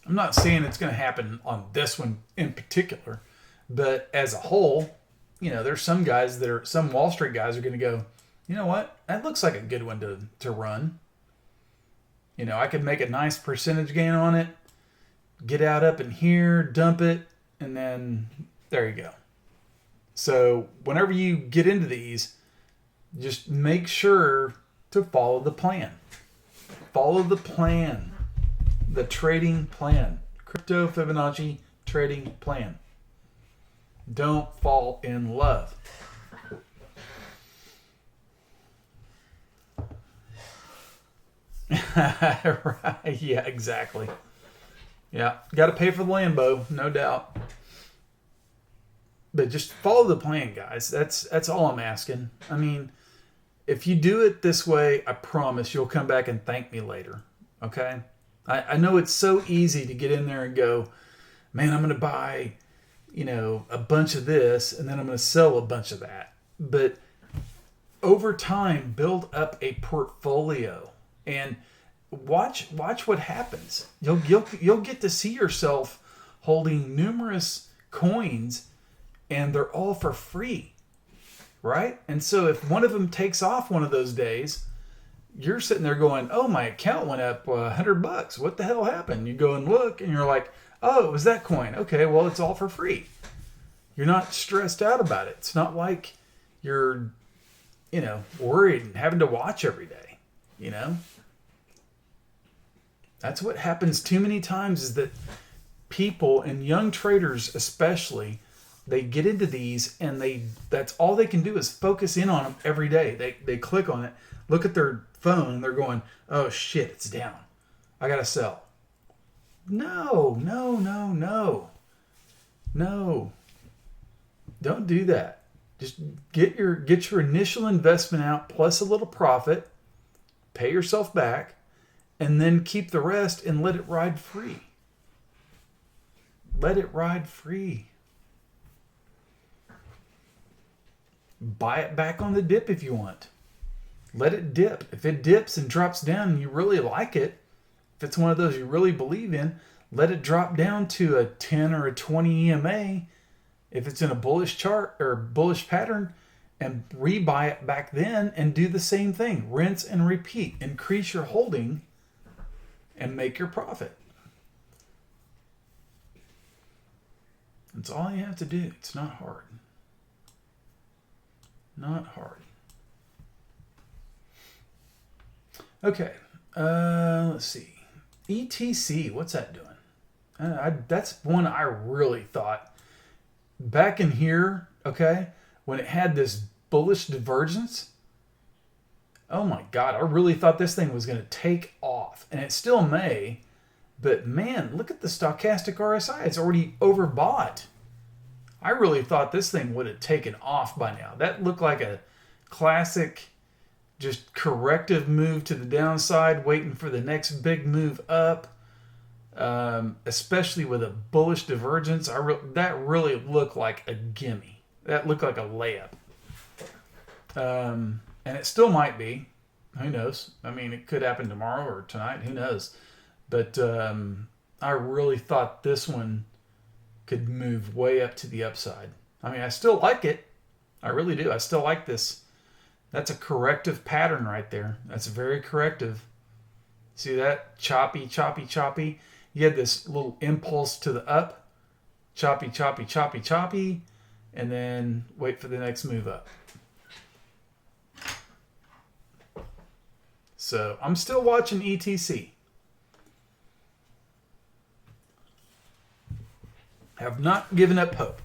I'm not saying it's going to happen on this one in particular, but as a whole, you know, there's some Wall Street guys are going to go, you know what? That looks like a good one to run. You know, I could make a nice percentage gain on it, get out up in here, dump it, and then there you go. So whenever you get into these, just make sure to follow the plan. Follow the plan. The trading plan. Crypto Fibonacci trading plan. Don't fall in love. Right. Yeah, exactly. Yeah, got to pay for the Lambo, no doubt. But just follow the plan, guys. That's all I'm asking. I mean, if you do it this way, I promise you'll come back and thank me later. Okay? I know it's so easy to get in there and go, man, I'm going to buy, you know, a bunch of this and then I'm going to sell a bunch of that. But over time, build up a portfolio and watch what happens. You'll get to see yourself holding numerous coins and they're all for free, right? And so if one of them takes off one of those days, you're sitting there going, oh, my account went up $100. What the hell happened? You go and look and you're like, oh, it was that coin. Okay, well, it's all for free. You're not stressed out about it. It's not like you're, you know, worried and having to watch every day, you know? That's what happens too many times is that people and young traders especially, they get into these and that's all they can do is focus in on them every day. They click on it, look at their phone, and they're going, oh shit, it's down. I gotta sell. No. Don't do that. Just get your initial investment out plus a little profit, pay yourself back, and then keep the rest and let it ride free. Let it ride free. Buy it back on the dip if you want. Let it dip. If it dips and drops down and you really like it, if it's one of those you really believe in, let it drop down to a 10 or a 20 EMA. If it's in a bullish chart or bullish pattern, and rebuy it back then and do the same thing. Rinse and repeat. Increase your holding and make your profit. That's all you have to do. It's not hard. Not hard. Okay. Let's see. ETC. What's that doing? That's one I really thought back in here. Okay, when it had this bullish divergence. Oh my God! I really thought this thing was going to take off, and it still may. But man, look at the stochastic RSI. It's already overbought. I really thought this thing would have taken off by now. That looked like a classic, just corrective move to the downside, waiting for the next big move up. Especially with a bullish divergence, that really looked like a gimme. That looked like a layup. And it still might be. Who knows? I mean, it could happen tomorrow or tonight. Who knows? But I really thought this one could move way up to the upside. I mean, I still like it. I really do. I still like this. That's a corrective pattern right there. That's very corrective. See that? Choppy, choppy, choppy. You had this little impulse to the up. Choppy, choppy, choppy, choppy. And then wait for the next move up. So I'm still watching ETC. Have not given up hope.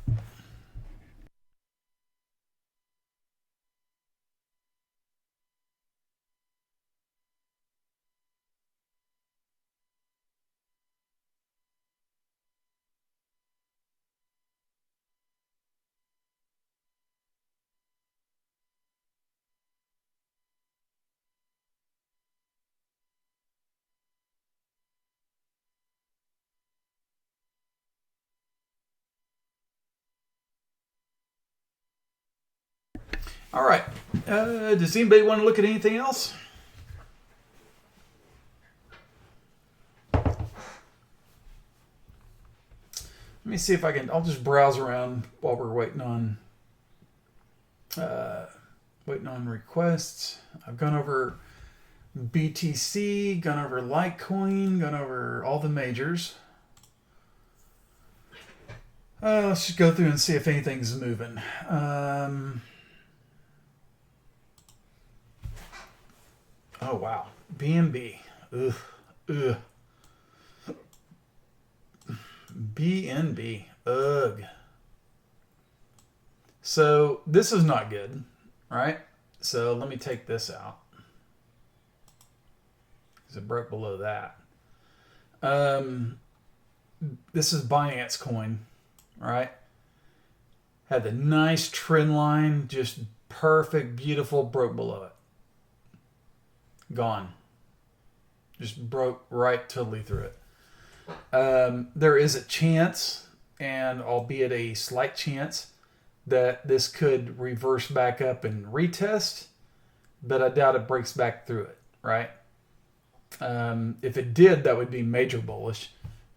All right. Does anybody want to look at anything else? Let me see if I can. I'll just browse around while we're waiting on requests. I've gone over BTC, gone over Litecoin, gone over all the majors. Let's just go through and see if anything's moving. Oh, wow. BNB. Ugh. BNB. Ugh. So this is not good, right? So let me take this out. Because it broke below that. This is Binance coin, right? Had the nice trend line, just perfect, beautiful, broke below it. Gone. Just broke right totally through it. There is a chance, and albeit a slight chance, that this could reverse back up and retest, but I doubt it breaks back through it, right? If it did, that would be major bullish,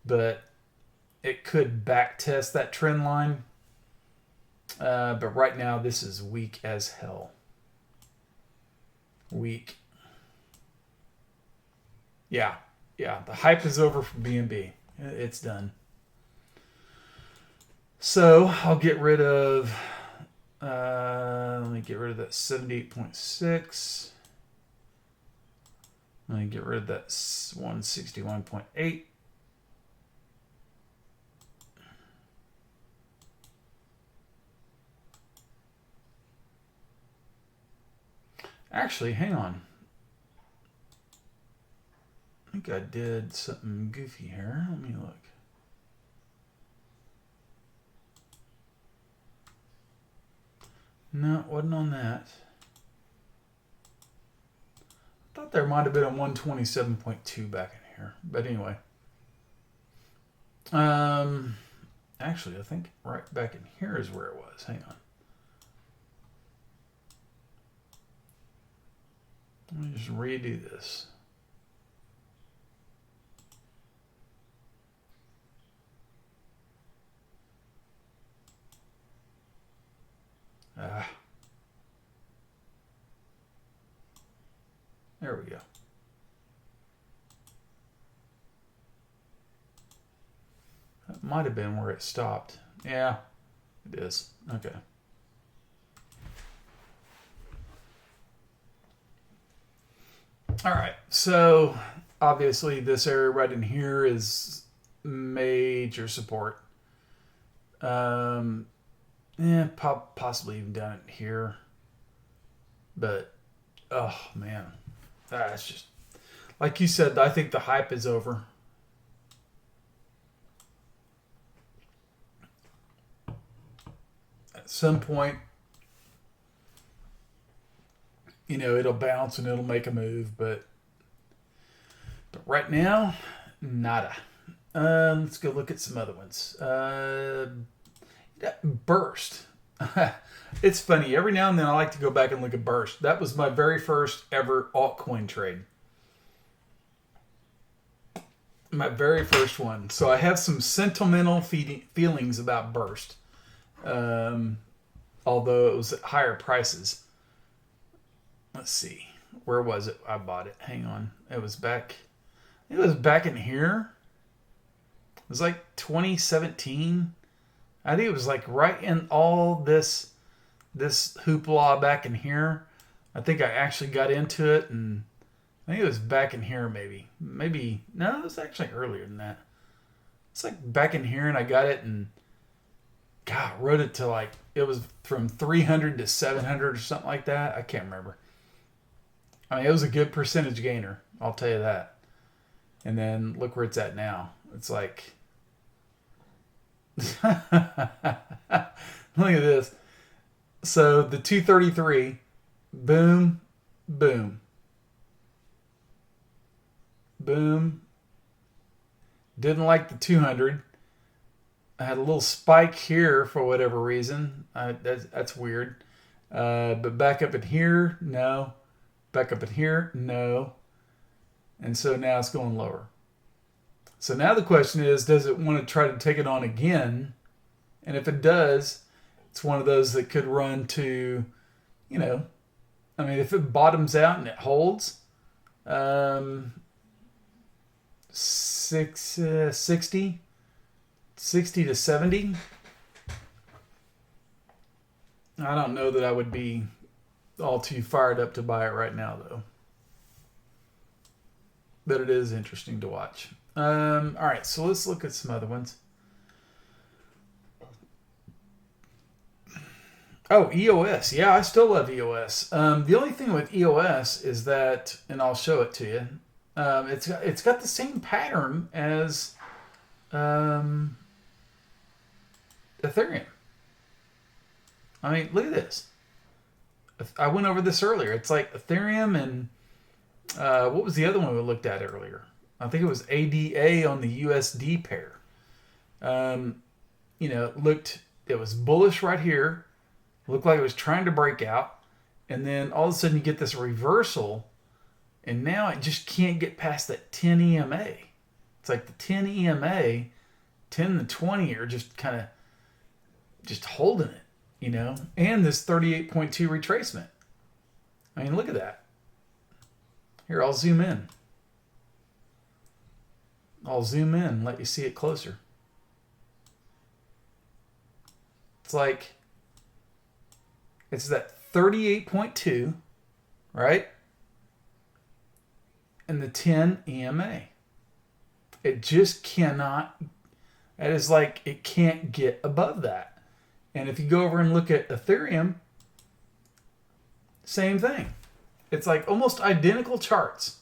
but it could back test that trend line. But right now, this is weak as hell. Weak. Yeah, the hype is over for BNB. It's done. So I'll get rid of, let me get rid of that 78.6. Let me get rid of that 161.8. Actually, hang on. I think I did something goofy here. Let me look. No, it wasn't on that. I thought there might have been a 127.2 back in here. But anyway. Actually, I think right back in here is where it was. Hang on. Let me just redo this. There we go. might have been where it stopped. Yeah, it is. Okay. All right. So obviously this area right in here is major support. Possibly even down in here. But, oh man, that's just, like you said, I think the hype is over. At some point, it'll bounce and it'll make a move, but right now, nada. Let's go look at some other ones. Burst. It's funny. Every now and then I like to go back and look at Burst. That was my very first ever altcoin trade. My very first one. So I have some sentimental feelings about Burst. Although it was at higher prices. Let's see. Where was it? I bought it. Hang on. It was back in here. It was like 2017. I think it was like right in all this hoopla back in here. I think I actually got into it, and I think it was back in here maybe. No, it was actually earlier than that. It's like back in here, and I got it, and God, rode it to like, it was from 300 to 700 or something like that. I can't remember. I mean, it was a good percentage gainer. I'll tell you that. And then look where it's at now. It's like, look at this. So the 233, boom, boom, boom. Didn't like the 200. I had a little spike here for whatever reason. That's weird. But back up in here, no. Back up in here, no. And so now it's going lower. So now the question is, does it want to try to take it on again? And if it does, it's one of those that could run to, if it bottoms out and it holds, 60 to 70. I don't know that I would be all too fired up to buy it right now, though. But it is interesting to watch. All right, so let's look at some other ones. Oh, EOS. Yeah, I still love EOS. The only thing with EOS is that, and I'll show it to you, it's got the same pattern as Ethereum. I mean, look at this. I went over this earlier. It's like Ethereum and what was the other one we looked at earlier? I think it was ADA on the USD pair. It was bullish right here. Looked like it was trying to break out. And then all of a sudden you get this reversal. And now it just can't get past that 10 EMA. It's like the 10 EMA, 10 and 20 are just kind of just holding it, and this 38.2 retracement. I mean, look at that. Here, I'll zoom in. And let you see it closer. It's like, it's that 38.2, right? And the 10 EMA. It just cannot, that is like, it can't get above that. And if you go over and look at Ethereum, same thing. It's like almost identical charts.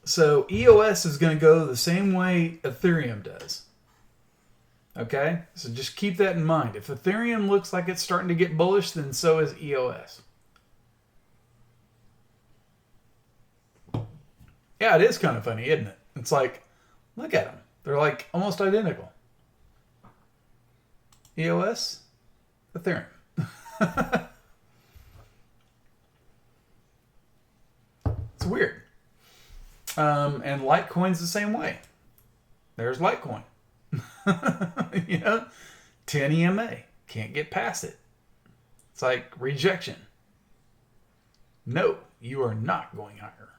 So EOS is going to go the same way Ethereum does. Okay? So just keep that in mind. If Ethereum looks like it's starting to get bullish, then so is EOS. Yeah, it is kind of funny, isn't it? It's like, look at them. They're like almost identical. EOS, Ethereum. It's weird. And Litecoin's the same way. There's Litecoin. 10 EMA. Can't get past it. It's like rejection. No, you are not going higher.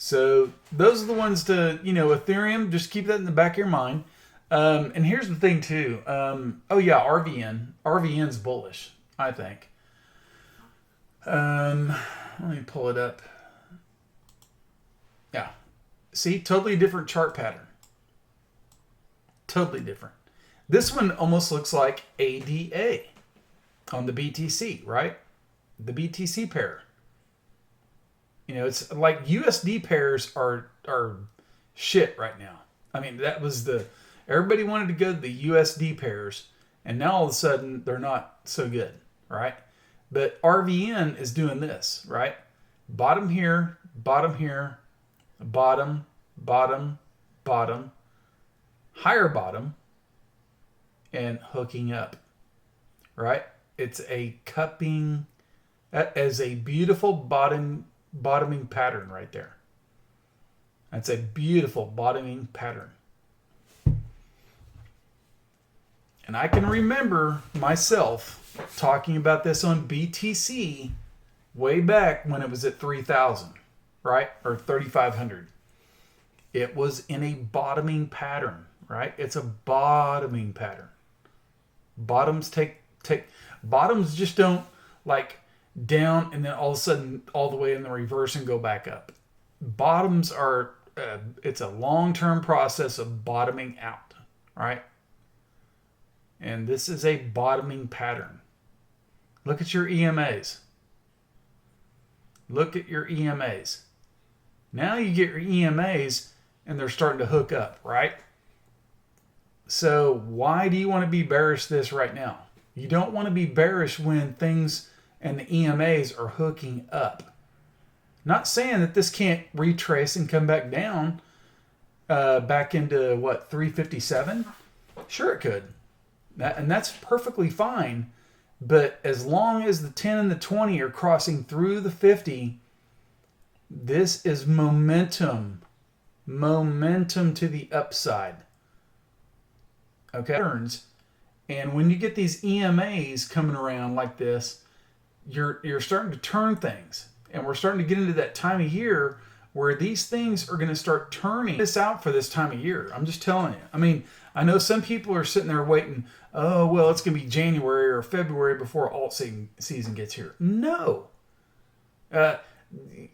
So those are the ones to, Ethereum, just keep that in the back of your mind. And here's the thing too. Oh yeah, RVN. RVN's bullish, I think. Let me pull it up. Yeah. See, totally different chart pattern. Totally different. This one almost looks like ADA on the BTC, right? The BTC pair. It's like USD pairs are shit right now. I mean, that was everybody wanted to go to the USD pairs, and now all of a sudden they're not so good, right? But RVN is doing this, right? Bottom here, bottom, bottom, higher bottom, and hooking up, right? It's a cupping, that is a beautiful bottoming pattern right there. That's a beautiful bottoming pattern. And I can remember myself talking about this on BTC way back when it was at 3,000, right? Or 3,500. It was in a bottoming pattern, right? It's a bottoming pattern. Bottoms bottoms just don't like down and then all of a sudden all the way in the reverse and go back up. Bottoms are, it's a long-term process of bottoming out, right? And this is a bottoming pattern. Look at your EMAs. Look at your EMAs. Now you get your EMAs and they're starting to hook up, right? So why do you want to be bearish this right now? You don't want to be bearish when things and the EMAs are hooking up. Not saying that this can't retrace and come back down back into, 357? Sure it could. And that's perfectly fine. But as long as the 10 and the 20 are crossing through the 50, this is momentum. Momentum to the upside. Okay? And when you get these EMAs coming around like this, you're starting to turn things. And we're starting to get into that time of year where these things are going to start turning this out for this time of year. I'm just telling you. I mean, I know some people are sitting there waiting, oh, well, it's going to be January or February before alt season gets here. No. They're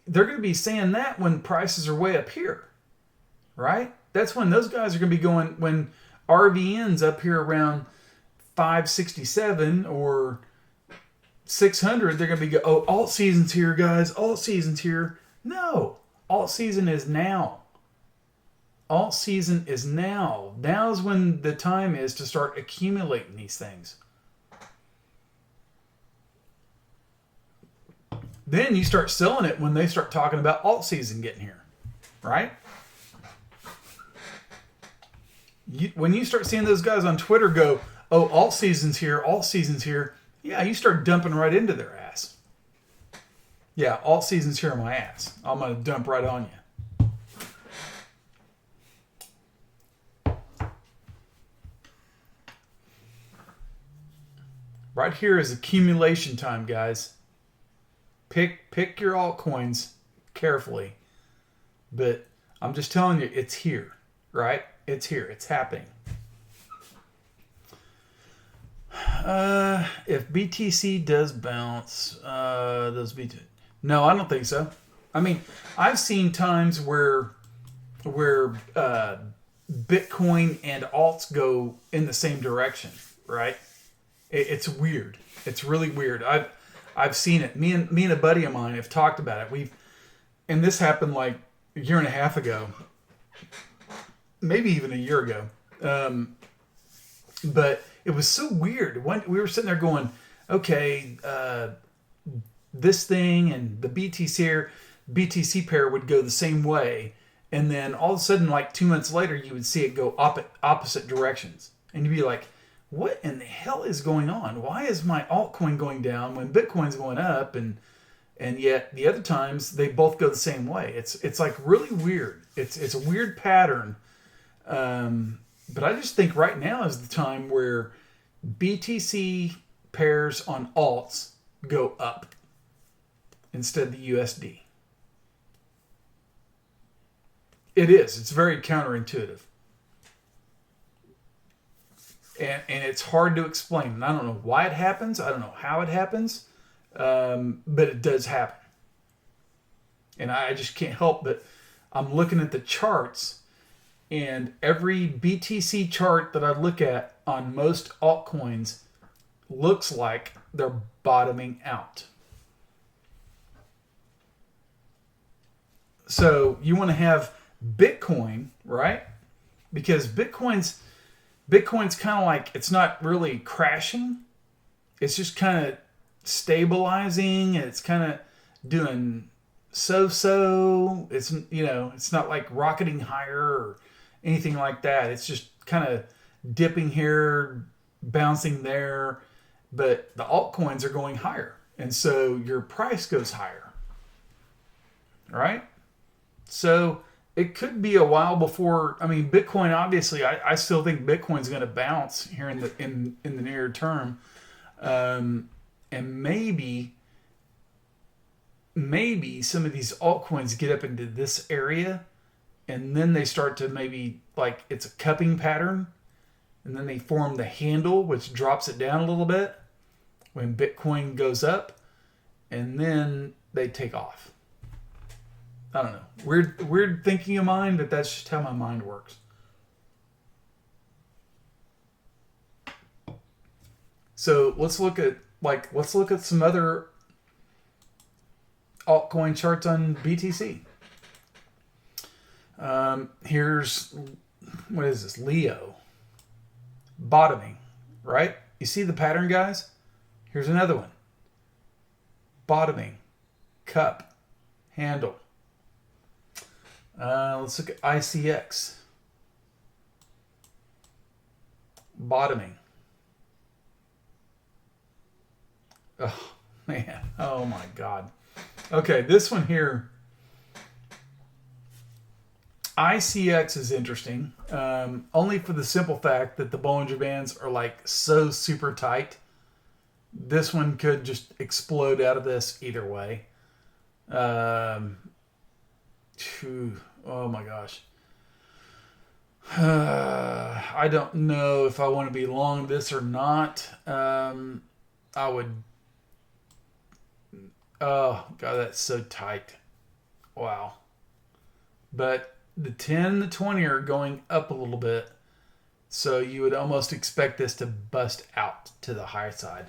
going to be saying that when prices are way up here, right? That's when those guys are going to be going, when RVN's up here around 567 or 600, they're going to be, oh, alt season's here, guys. Alt season's here. No. Alt season is now. Alt season is now. Now's when the time is to start accumulating these things. Then you start selling it when they start talking about alt season getting here, right? When you start seeing those guys on Twitter go, oh, alt season's here, alt season's here, yeah, you start dumping right into their ass. Yeah, alt season's here on my ass. I'm going to dump right on you. Right here is accumulation time, guys. Pick your altcoins carefully. But I'm just telling you, it's here, right? It's here. It's happening. If BTC does bounce, no, I don't think so. I mean, I've seen times where Bitcoin and alts go in the same direction, right? It's weird. It's really weird. I've seen it. Me and a buddy of mine have talked about it. And this happened like a year and a half ago, maybe even a year ago. But it was so weird. When we were sitting there going, okay, this thing and the BTC pair would go the same way. And then all of a sudden, like 2 months later, you would see it go opposite directions. And you'd be like, what in the hell is going on? Why is my altcoin going down when Bitcoin's going up? And yet the other times they both go the same way. It's like really weird. It's a weird pattern. But I just think right now is the time where BTC pairs on alts go up instead of the USD. It is. It's very counterintuitive. And it's hard to explain. And I don't know why it happens. I don't know how it happens. But it does happen. And I just can't help but I'm looking at the charts, and every BTC chart that I look at on most altcoins looks like they're bottoming out. So you want to have Bitcoin, right? Because Bitcoin's kind of like, it's not really crashing. It's just kind of stabilizing. It's kind of doing so. It's, it's not like rocketing higher or anything like that. It's just kind of dipping here, bouncing there. But the altcoins are going higher. And so your price goes higher. Right? So it could be a while before. I mean, Bitcoin, obviously, I still think Bitcoin's going to bounce here in the near term, and maybe some of these altcoins get up into this area, and then they start to maybe, like, it's a cupping pattern, and then they form the handle, which drops it down a little bit when Bitcoin goes up, and then they take off. I don't know. Weird thinking of mine, but that's just how my mind works. So let's look at some other altcoin charts on BTC. Here's, what is this? Leo. Bottoming, right? You see the pattern, guys? Here's another one. Bottoming. Cup. Handle. Let's look at ICX. Bottoming. Oh, man. Oh, my God. Okay, this one here. ICX is interesting. Only for the simple fact that the Bollinger Bands are like so super tight. This one could just explode out of this either way. Oh my gosh. I don't know if I want to be long this or not. I would. Oh God, that's so tight. Wow. But the 10 and the 20 are going up a little bit. So you would almost expect this to bust out to the high side.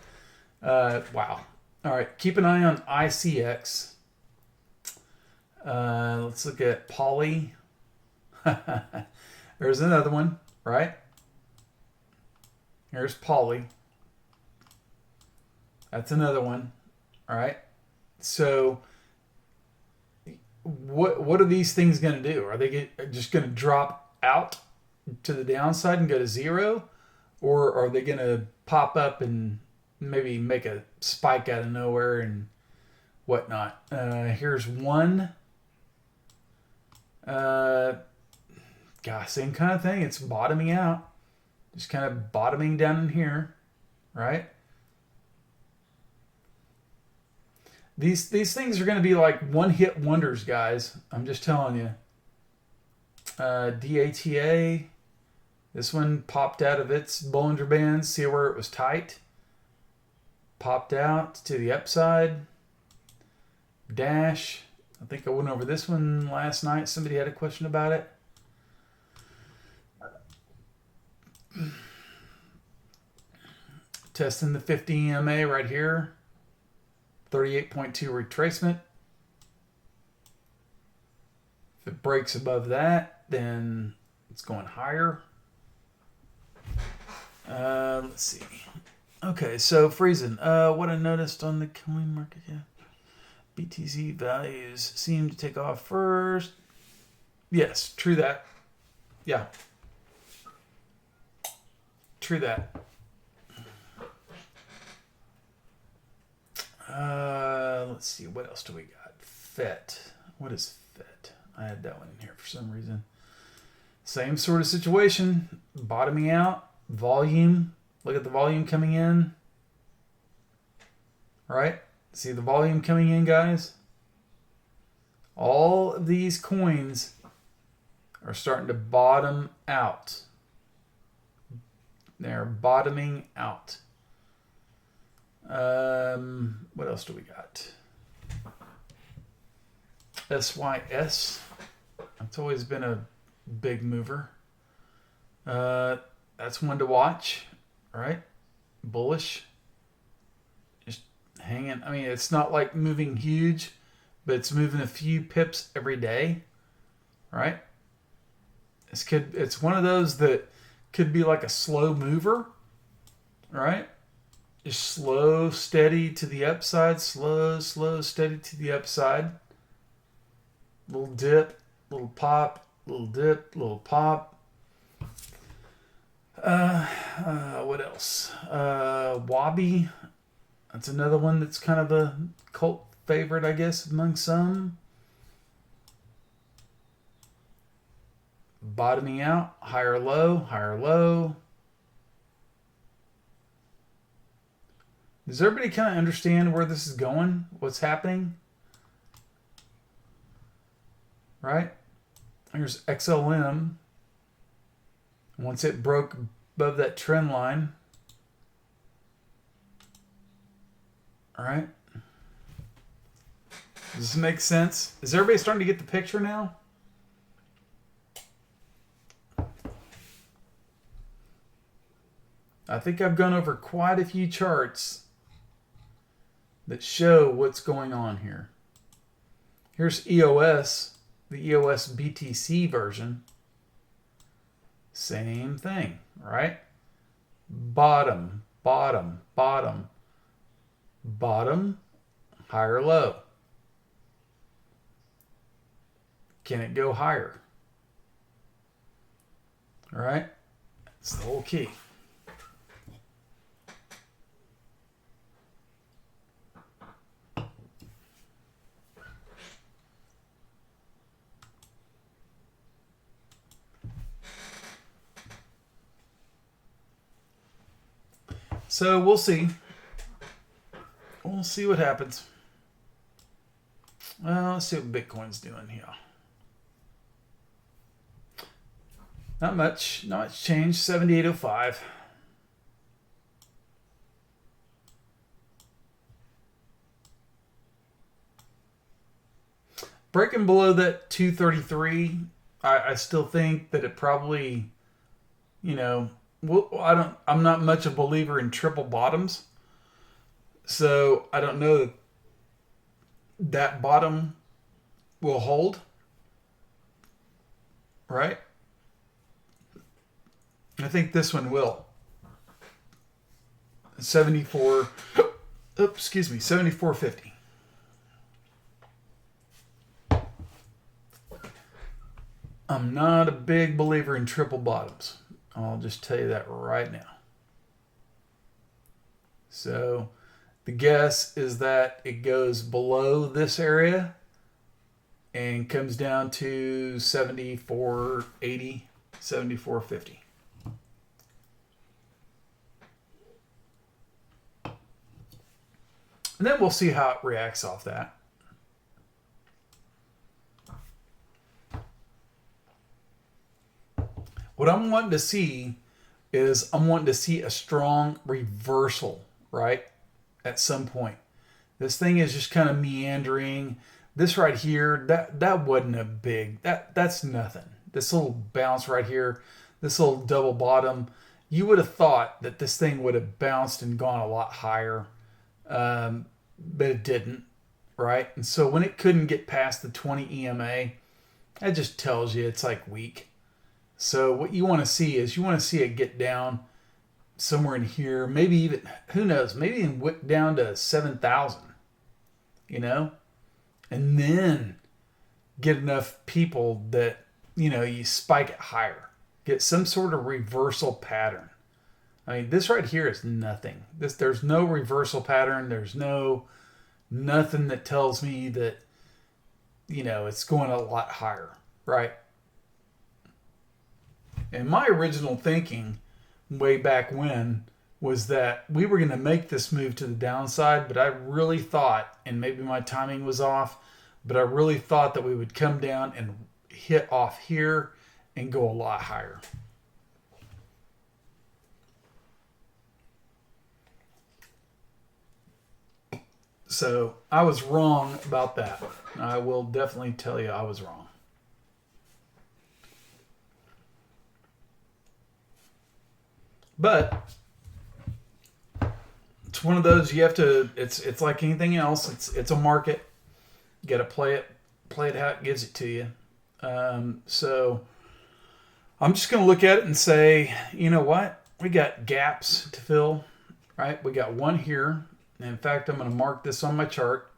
Wow. All right. Keep an eye on ICX. Let's look at Poly. There's another one, right? Here's Poly. That's another one. All right. So what are these things going to do? Are they just going to drop out to the downside and go to zero? Or are they going to pop up and maybe make a spike out of nowhere and whatnot? Here's one. Same kind of thing. It's bottoming out. Just kind of bottoming down in here, right? These things are going to be like one-hit wonders, guys. I'm just telling you. DATA. This one popped out of its Bollinger Bands. See where it was tight? Popped out to the upside. Dash. I think I went over this one last night. Somebody had a question about it. Testing the 50 EMA right here. 38.2 retracement. If it breaks above that, then it's going higher. Let's see. Okay, so freezing. What I noticed on the coin market, BTC values seem to take off first. Yes, true that. Yeah. True that. Let's see. What else do we got? FET. What is FET? I had that one in here for some reason. Same sort of situation. Bottoming out. Volume. Look at the volume coming in. Right? See the volume coming in, guys? All of these coins are starting to bottom out. They're bottoming out. What else do we got? SYS. It's always been a big mover. That's one to watch, right? Bullish. Just hanging. I mean, it's not like moving huge, but it's moving a few pips every day, right? It's one of those that could be like a slow mover, right? Just slow, steady to the upside, slow, steady to the upside. Little dip, little pop, little dip, little pop. What else? Wabi. That's another one that's kind of a cult favorite, I guess, among some. Bottoming out, higher low, higher low. Does everybody kind of understand where this is going? What's happening? Right? Here's XLM. Once it broke above that trend line. All right. Does this make sense? Is everybody starting to get the picture now? I think I've gone over quite a few charts that show what's going on here. Here's EOS, the EOS BTC version. Same thing, right? Bottom, bottom, bottom, bottom, higher low. Can it go higher? All right? That's the whole key. So we'll see. We'll see what happens. Let's see what Bitcoin's doing here. Not much. Not much change. 78.05. Breaking below that 233, I still think that it probably, well, I'm not much a believer in triple bottoms. So I don't know that bottom will hold. Right? I think this one will. 74.50. I'm not a big believer in triple bottoms. I'll just tell you that right now. So the guess is that it goes below this area and comes down to 74.80, 74.50. And then we'll see how it reacts off that. What I'm wanting to see is I'm wanting to see a strong reversal, right? At some point. This thing is just kind of meandering. This right here, that wasn't a big, that's nothing. This little bounce right here, this little double bottom, you would have thought that this thing would have bounced and gone a lot higher. But it didn't, right? And so when it couldn't get past the 20 EMA, that just tells you it's like weak. So what you want to see is you want to see it get down somewhere in here, maybe even, who knows, maybe even wick down to 7,000, and then get enough people that, you spike it higher. Get some sort of reversal pattern. I mean, this right here is nothing. There's no reversal pattern. There's nothing that tells me that, it's going a lot higher, right? And my original thinking way back when was that we were going to make this move to the downside, but I really thought, and maybe my timing was off, but I really thought that we would come down and hit off here and go a lot higher. So I was wrong about that. I will definitely tell you I was wrong. But it's one of those you have to. It's like anything else. It's a market. You got to play it how it gives it to you. So I'm just going to look at it and say, you know what? We got gaps to fill, right? We got one here. In fact, I'm going to mark this on my chart.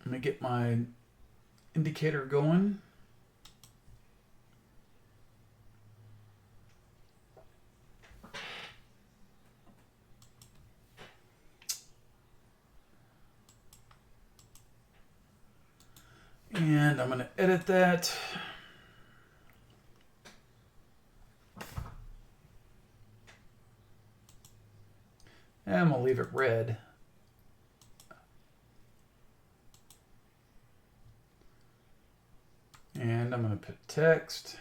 Let me get my indicator going. And I'm going to edit that. And I'm going to leave it red. And I'm going to put text.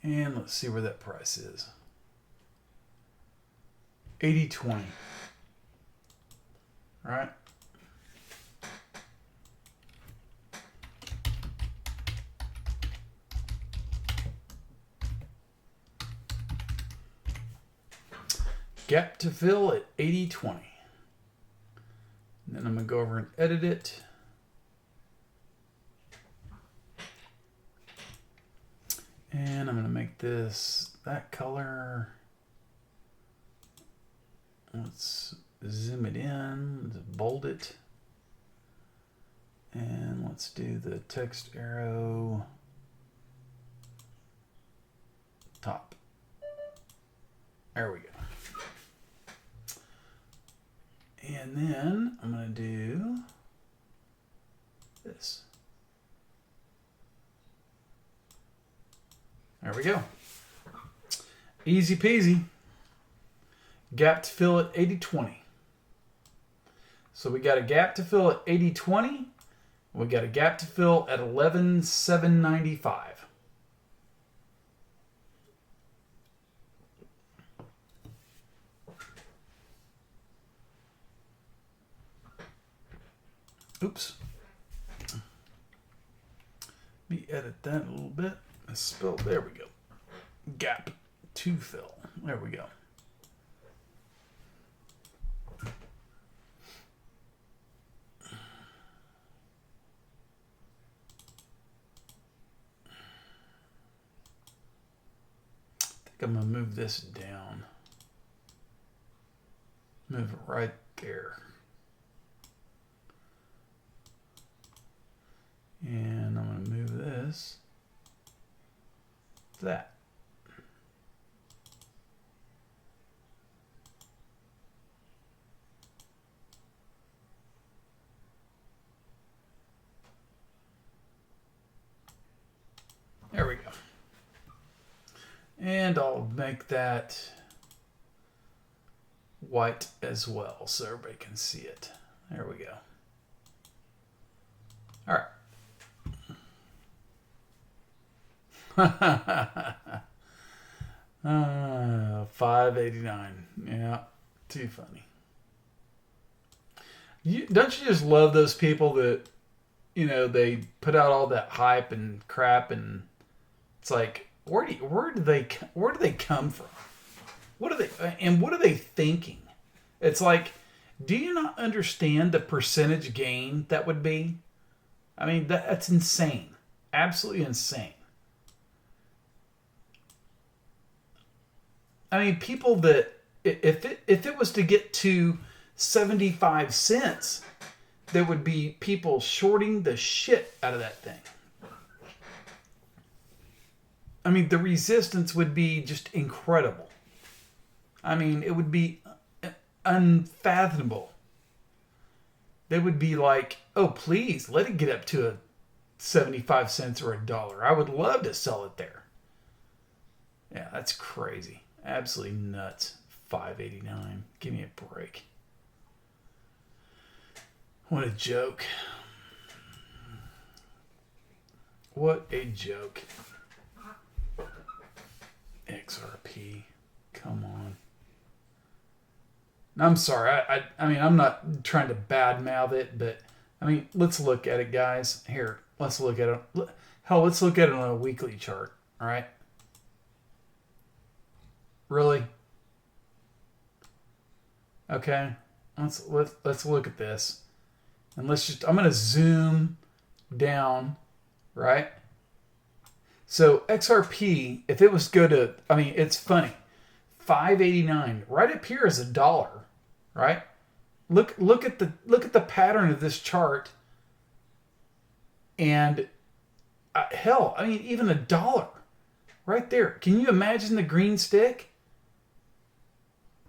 And let's see where that price is. 80.20. Right? Gap to fill at 80.20. Then I'm going to go over and edit it. And I'm going to make this that color. Let's zoom it in, let's bold it. And let's do the text arrow top. There we go. And then I'm going to do this. There we go. Easy peasy. Gap to fill at 80.20. So we got a gap to fill at 80.20. We got a gap to fill at 11,795. Oops. Let me edit that a little bit. I spelled, there we go. Gap to fill. There we go. I think I'm going to move this down. Move it right there. And I'm going to move this to that. There we go. And I'll make that white as well so everybody can see it. There we go. All right. 589. Yeah, too funny. Don't you just love those people that, you know, they put out all that hype and crap, and it's like, where do they come from? What are they thinking? It's like, do you not understand the percentage gain that would be? I mean, that's insane. Absolutely insane. I mean, people that, if it was to get to 75 cents, there would be people shorting the shit out of that thing. I mean, the resistance would be just incredible. I mean, it would be unfathomable. They would be like, oh, please, let it get up to 75 cents or $1. I would love to sell it there. Yeah, that's crazy. Absolutely nuts. 589. Give me a break. What a joke. What a joke. XRP. Come on. I'm sorry. I mean, I'm not trying to badmouth it, but I mean, let's look at it, guys. Here, let's look at it. Hell, let's look at it on a weekly chart. All right. Really? Okay. Let's look at this, and I'm gonna zoom down, right? So XRP, if it was go to, I mean, it's funny, 589 right up here is $1, right? Look at the pattern of this chart, and hell, I mean, even $1 right there. Can you imagine the green stick?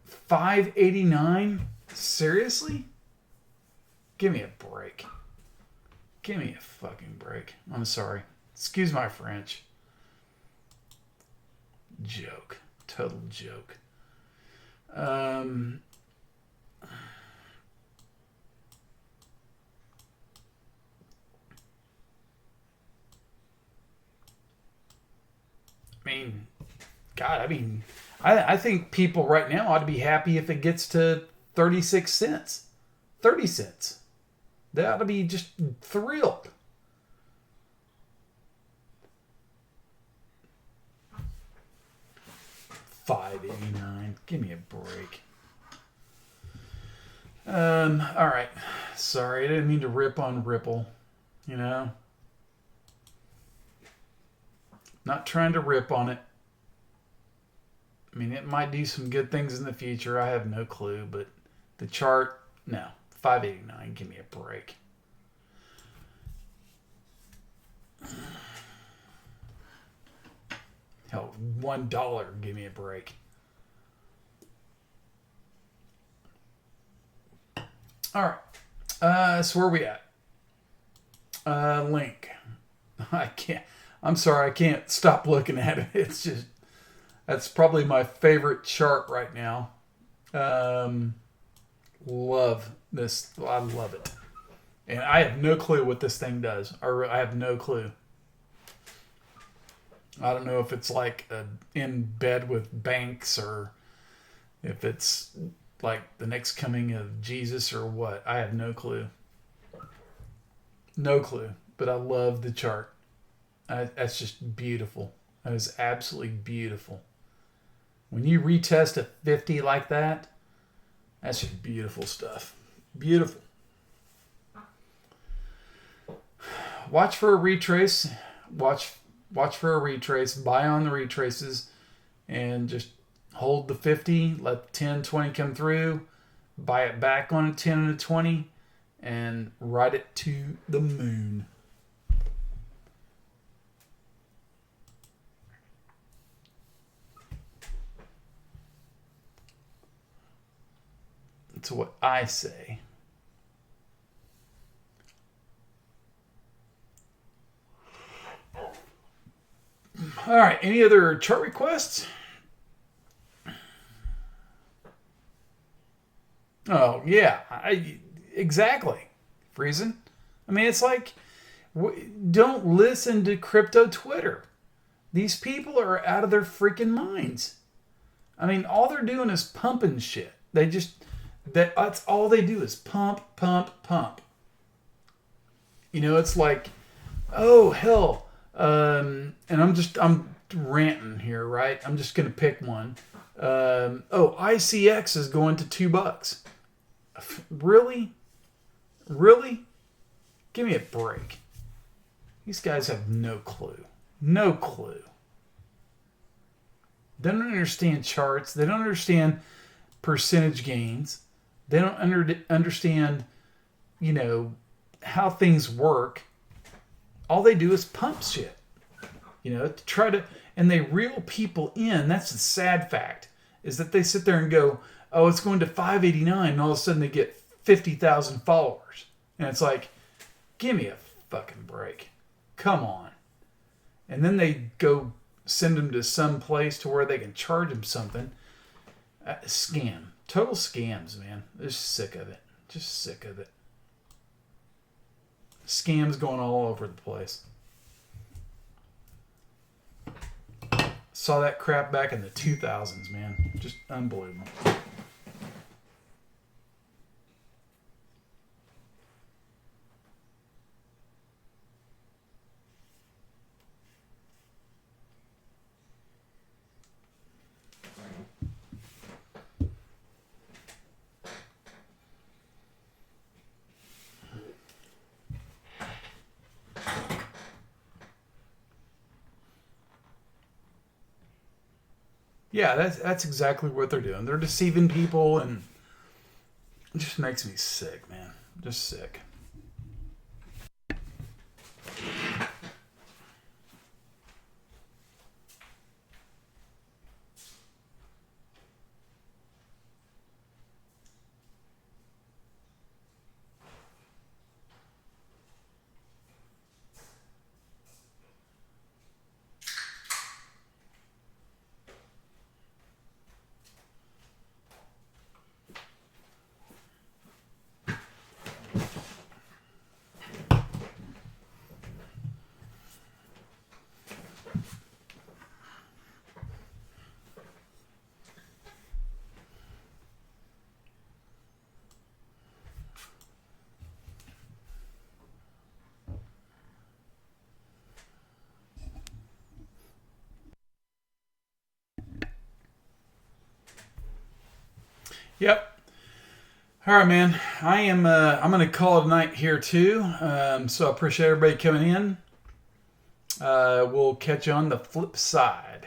589. Seriously? Give me a break. Give me a fucking break. I'm sorry. Excuse my French. Joke. Total joke. I mean, God, I think people right now ought to be happy if it gets to 36 cents. 30 cents. They ought to be just thrilled. $5.89. Give me a break. All right. Sorry, I didn't mean to rip on Ripple. You know? Not trying to rip on it. I mean, it might do some good things in the future. I have no clue, but the chart, no. 589, give me a break. Hell, $1, give me a break. All right. So where are we at? Link. I'm sorry, I can't stop looking at it. It's just, that's probably my favorite chart right now. Love this. I love it. And I have no clue what this thing does. I have no clue. I don't know if it's like in bed with banks or if it's like the next coming of Jesus or what. I have no clue. No clue. But I love the chart. That's just beautiful. That is absolutely beautiful. When you retest a 50 like that, that's just beautiful stuff. Beautiful. Watch for a retrace. Watch for a retrace. Buy on the retraces. And just hold the 50. Let 10, 20 come through. Buy it back on a 10 and a 20. And ride it to the moon. That's what I say. All right. Any other chart requests? Oh, yeah. Exactly. Friesen. I mean, it's like, don't listen to crypto Twitter. These people are out of their freaking minds. I mean, all they're doing is pumping shit. That's all they do is pump, pump, pump. You know, it's like, oh, hell. And I'm ranting here, right? I'm just going to pick one. ICX is going to $2. Really? Really? Give me a break. These guys have no clue. No clue. They don't understand charts. They don't understand percentage gains. They don't understand, you know, how things work. All they do is pump shit. You know, to try to, and they reel people in. That's the sad fact, is that they sit there and go, oh, it's going to 589, and all of a sudden they get 50,000 followers. And it's like, give me a fucking break. Come on. And then they go send them to some place to where they can charge them something. Scam. Total scams, man. They're sick of it. Just sick of it. Scams going all over the place. Saw that crap back in the 2000s, man. Just unbelievable. Yeah, that's exactly what they're doing. They're deceiving people, and it just makes me sick, man. Just sick. Yep. All right, man. I am. I'm going to call it a night here too. So I appreciate everybody coming in. We'll catch you on the flip side.